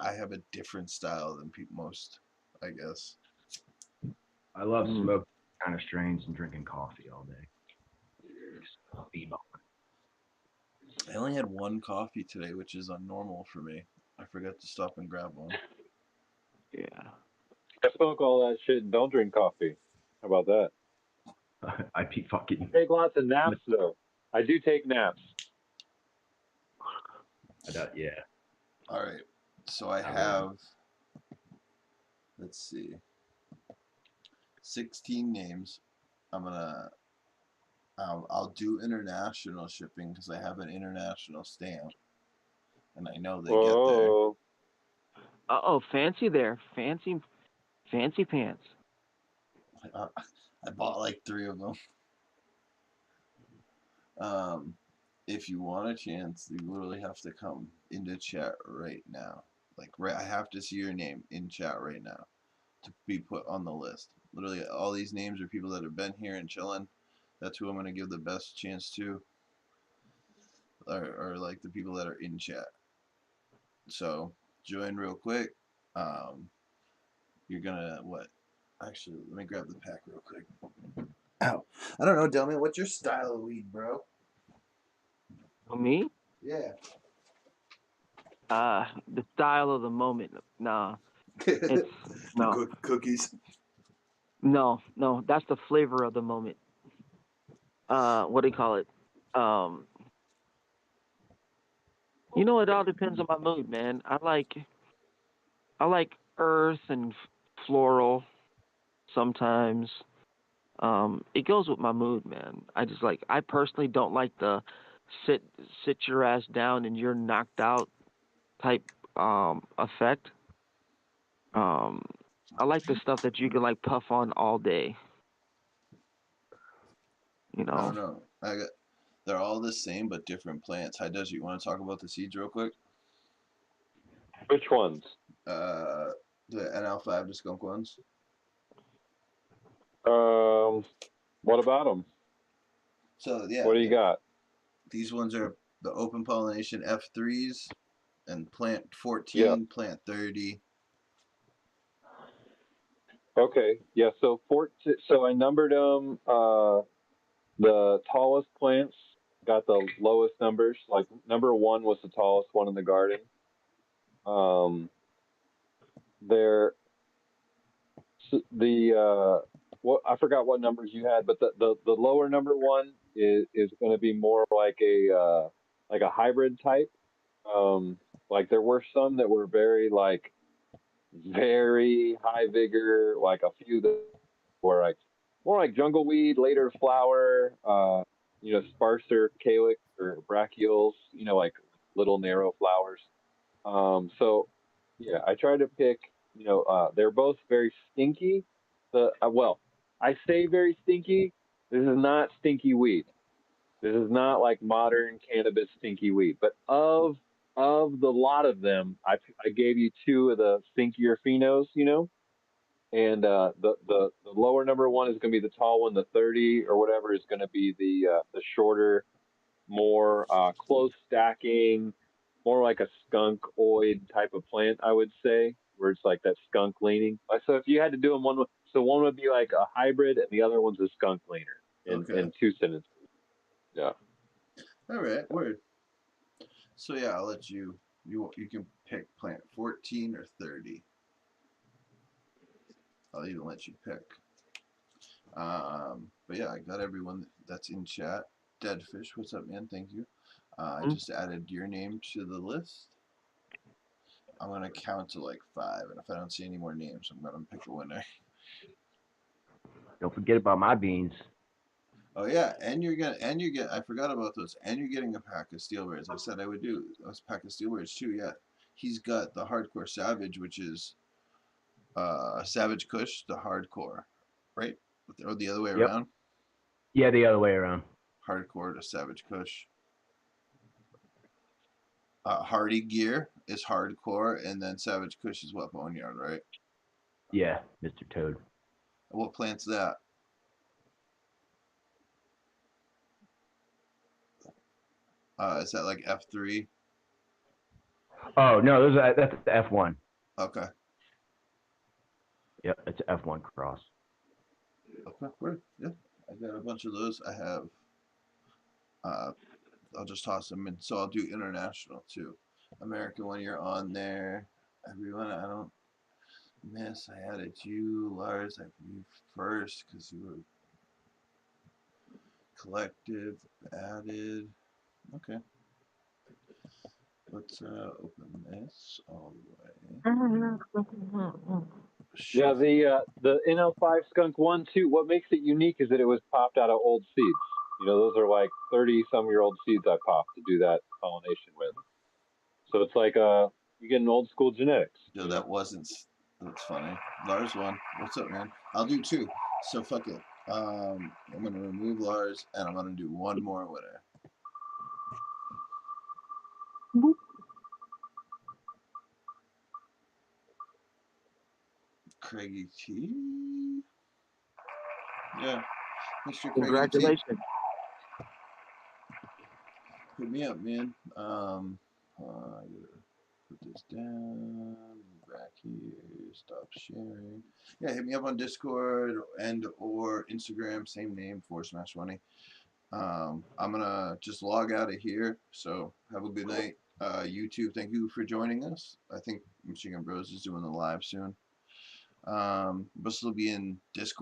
B: I have a different style than most, I guess.
D: I love smoking kind of strains and drinking coffee all day.
B: I only had one coffee today, which is unnormal for me. I forgot to stop and grab one.
G: Yeah.
A: I smoke all that shit and don't drink coffee. How about that?
D: I be fucking.
A: I take lots of naps though. I do take naps.
D: Yeah.
B: All right. So I have, let's see, 16 names. I'll do international shipping because I have an international stamp, and I know they get there.
G: Uh-oh, fancy there. Fancy pants.
B: I bought like 3 of them. If you want a chance, you literally have to come into chat right now. Like, I have to see your name in chat right now to be put on the list. Literally, all these names are people that have been here and chilling. That's who I'm gonna give the best chance to, or like the people that are in chat. So join real quick. You're gonna what? Actually, let me grab the pack real quick. Ow. I don't know, Delman. What's your style of weed, bro?
G: Me?
B: Yeah.
G: The style of the moment. Nah. It's no.
B: Cookies.
G: No, that's the flavor of the moment. What do you call it? You know, it all depends on my mood, man. I like earth and floral sometimes. It goes with my mood, man. I personally don't like the sit your ass down and you're knocked out type effect. I like the stuff that you can like puff on all day. You
B: I don't
G: know.
B: know. They're all the same but different plants. Hi, Des, you want to talk about the seeds real quick?
A: Which ones?
B: The NL5, the skunk ones.
A: What about them?
B: So yeah.
A: What do you got?
B: These ones are the open pollination F3s and plant 14,
A: Yeah.
B: plant 30.
A: Okay. Yeah. So I numbered them. The tallest plants got the lowest numbers. Like number 1 was the tallest one in the garden. There, what I forgot what numbers you had, but the lower number 1 is going to be more like a hybrid type. Like there were some that were very high vigor, like a few that were like more like jungle weed, later flower, sparser calyx or brachioles, like little narrow flowers. So yeah, I try to pick, they're both very stinky. Well, I say very stinky. This is not stinky weed. This is not like modern cannabis stinky weed. But of the lot of them, I gave you two of the stinkier phenos, and the lower number one is going to be the tall one. The 30 or whatever is going to be the shorter, more close stacking, more like a skunk-oid type of plant, I would say, where it's like that skunk leaning. So if you had to do them so one would be like a hybrid, and the other one's a skunk leaner. In 2 sentences. Yeah.
B: All right, word. So yeah, I'll let you. You can pick plant 14 or 30. I'll even let you pick. But yeah, I got everyone that's in chat. Deadfish, what's up, man? Thank you. I just added your name to the list. I'm gonna count to like 5, and if I don't see any more names, I'm gonna pick a winner.
D: Don't forget about my beans.
B: Oh yeah, and you're getting. I forgot about those. And you're getting a pack of steel bears. I said I would do a pack of steel bears too. Yeah, he's got the hardcore savage, which is Savage Kush, the hardcore, right? Or the other way
D: Yep.
B: around.
D: Yeah, the other way around.
B: Hardcore to Savage Kush. Hardy Gear is hardcore, and then Savage Kush is what, Boneyard, right?
D: Yeah, Mr. Toad.
B: What plant's that? Is that like F3?
D: Oh no, that's the F1.
B: Okay.
D: Yep, it's F1 cross.
B: Okay, word. Yeah, I got a bunch of those. I have. I'll just toss them in. So I'll do international too. American when you're on there. Everyone, I don't miss. I added you, Lars. I put you first because you were collective added. Okay. Let's open this all the way.
A: Yeah, the NL5 Skunk 1 2, what makes it unique is that it was popped out of old seeds. Those are like 30-some-year-old seeds I popped to do that pollination with. So it's like you get an old school genetics.
B: No, that wasn't. That's funny. Lars won. What's up, man? I'll do 2. So fuck it. I'm gonna remove Lars, and I'm gonna do one more winner. Craigie T. Yeah, Mr. Craigie T.
G: Congratulations.
B: Hit me up, man. I gotta put this down. Back here. Stop sharing. Yeah, hit me up on Discord and or Instagram. Same name, Smash Money. I'm gonna just log out of here. So have a good night. YouTube, thank you for joining us. I think Michigan Bros is doing the live soon. This will be in Discord.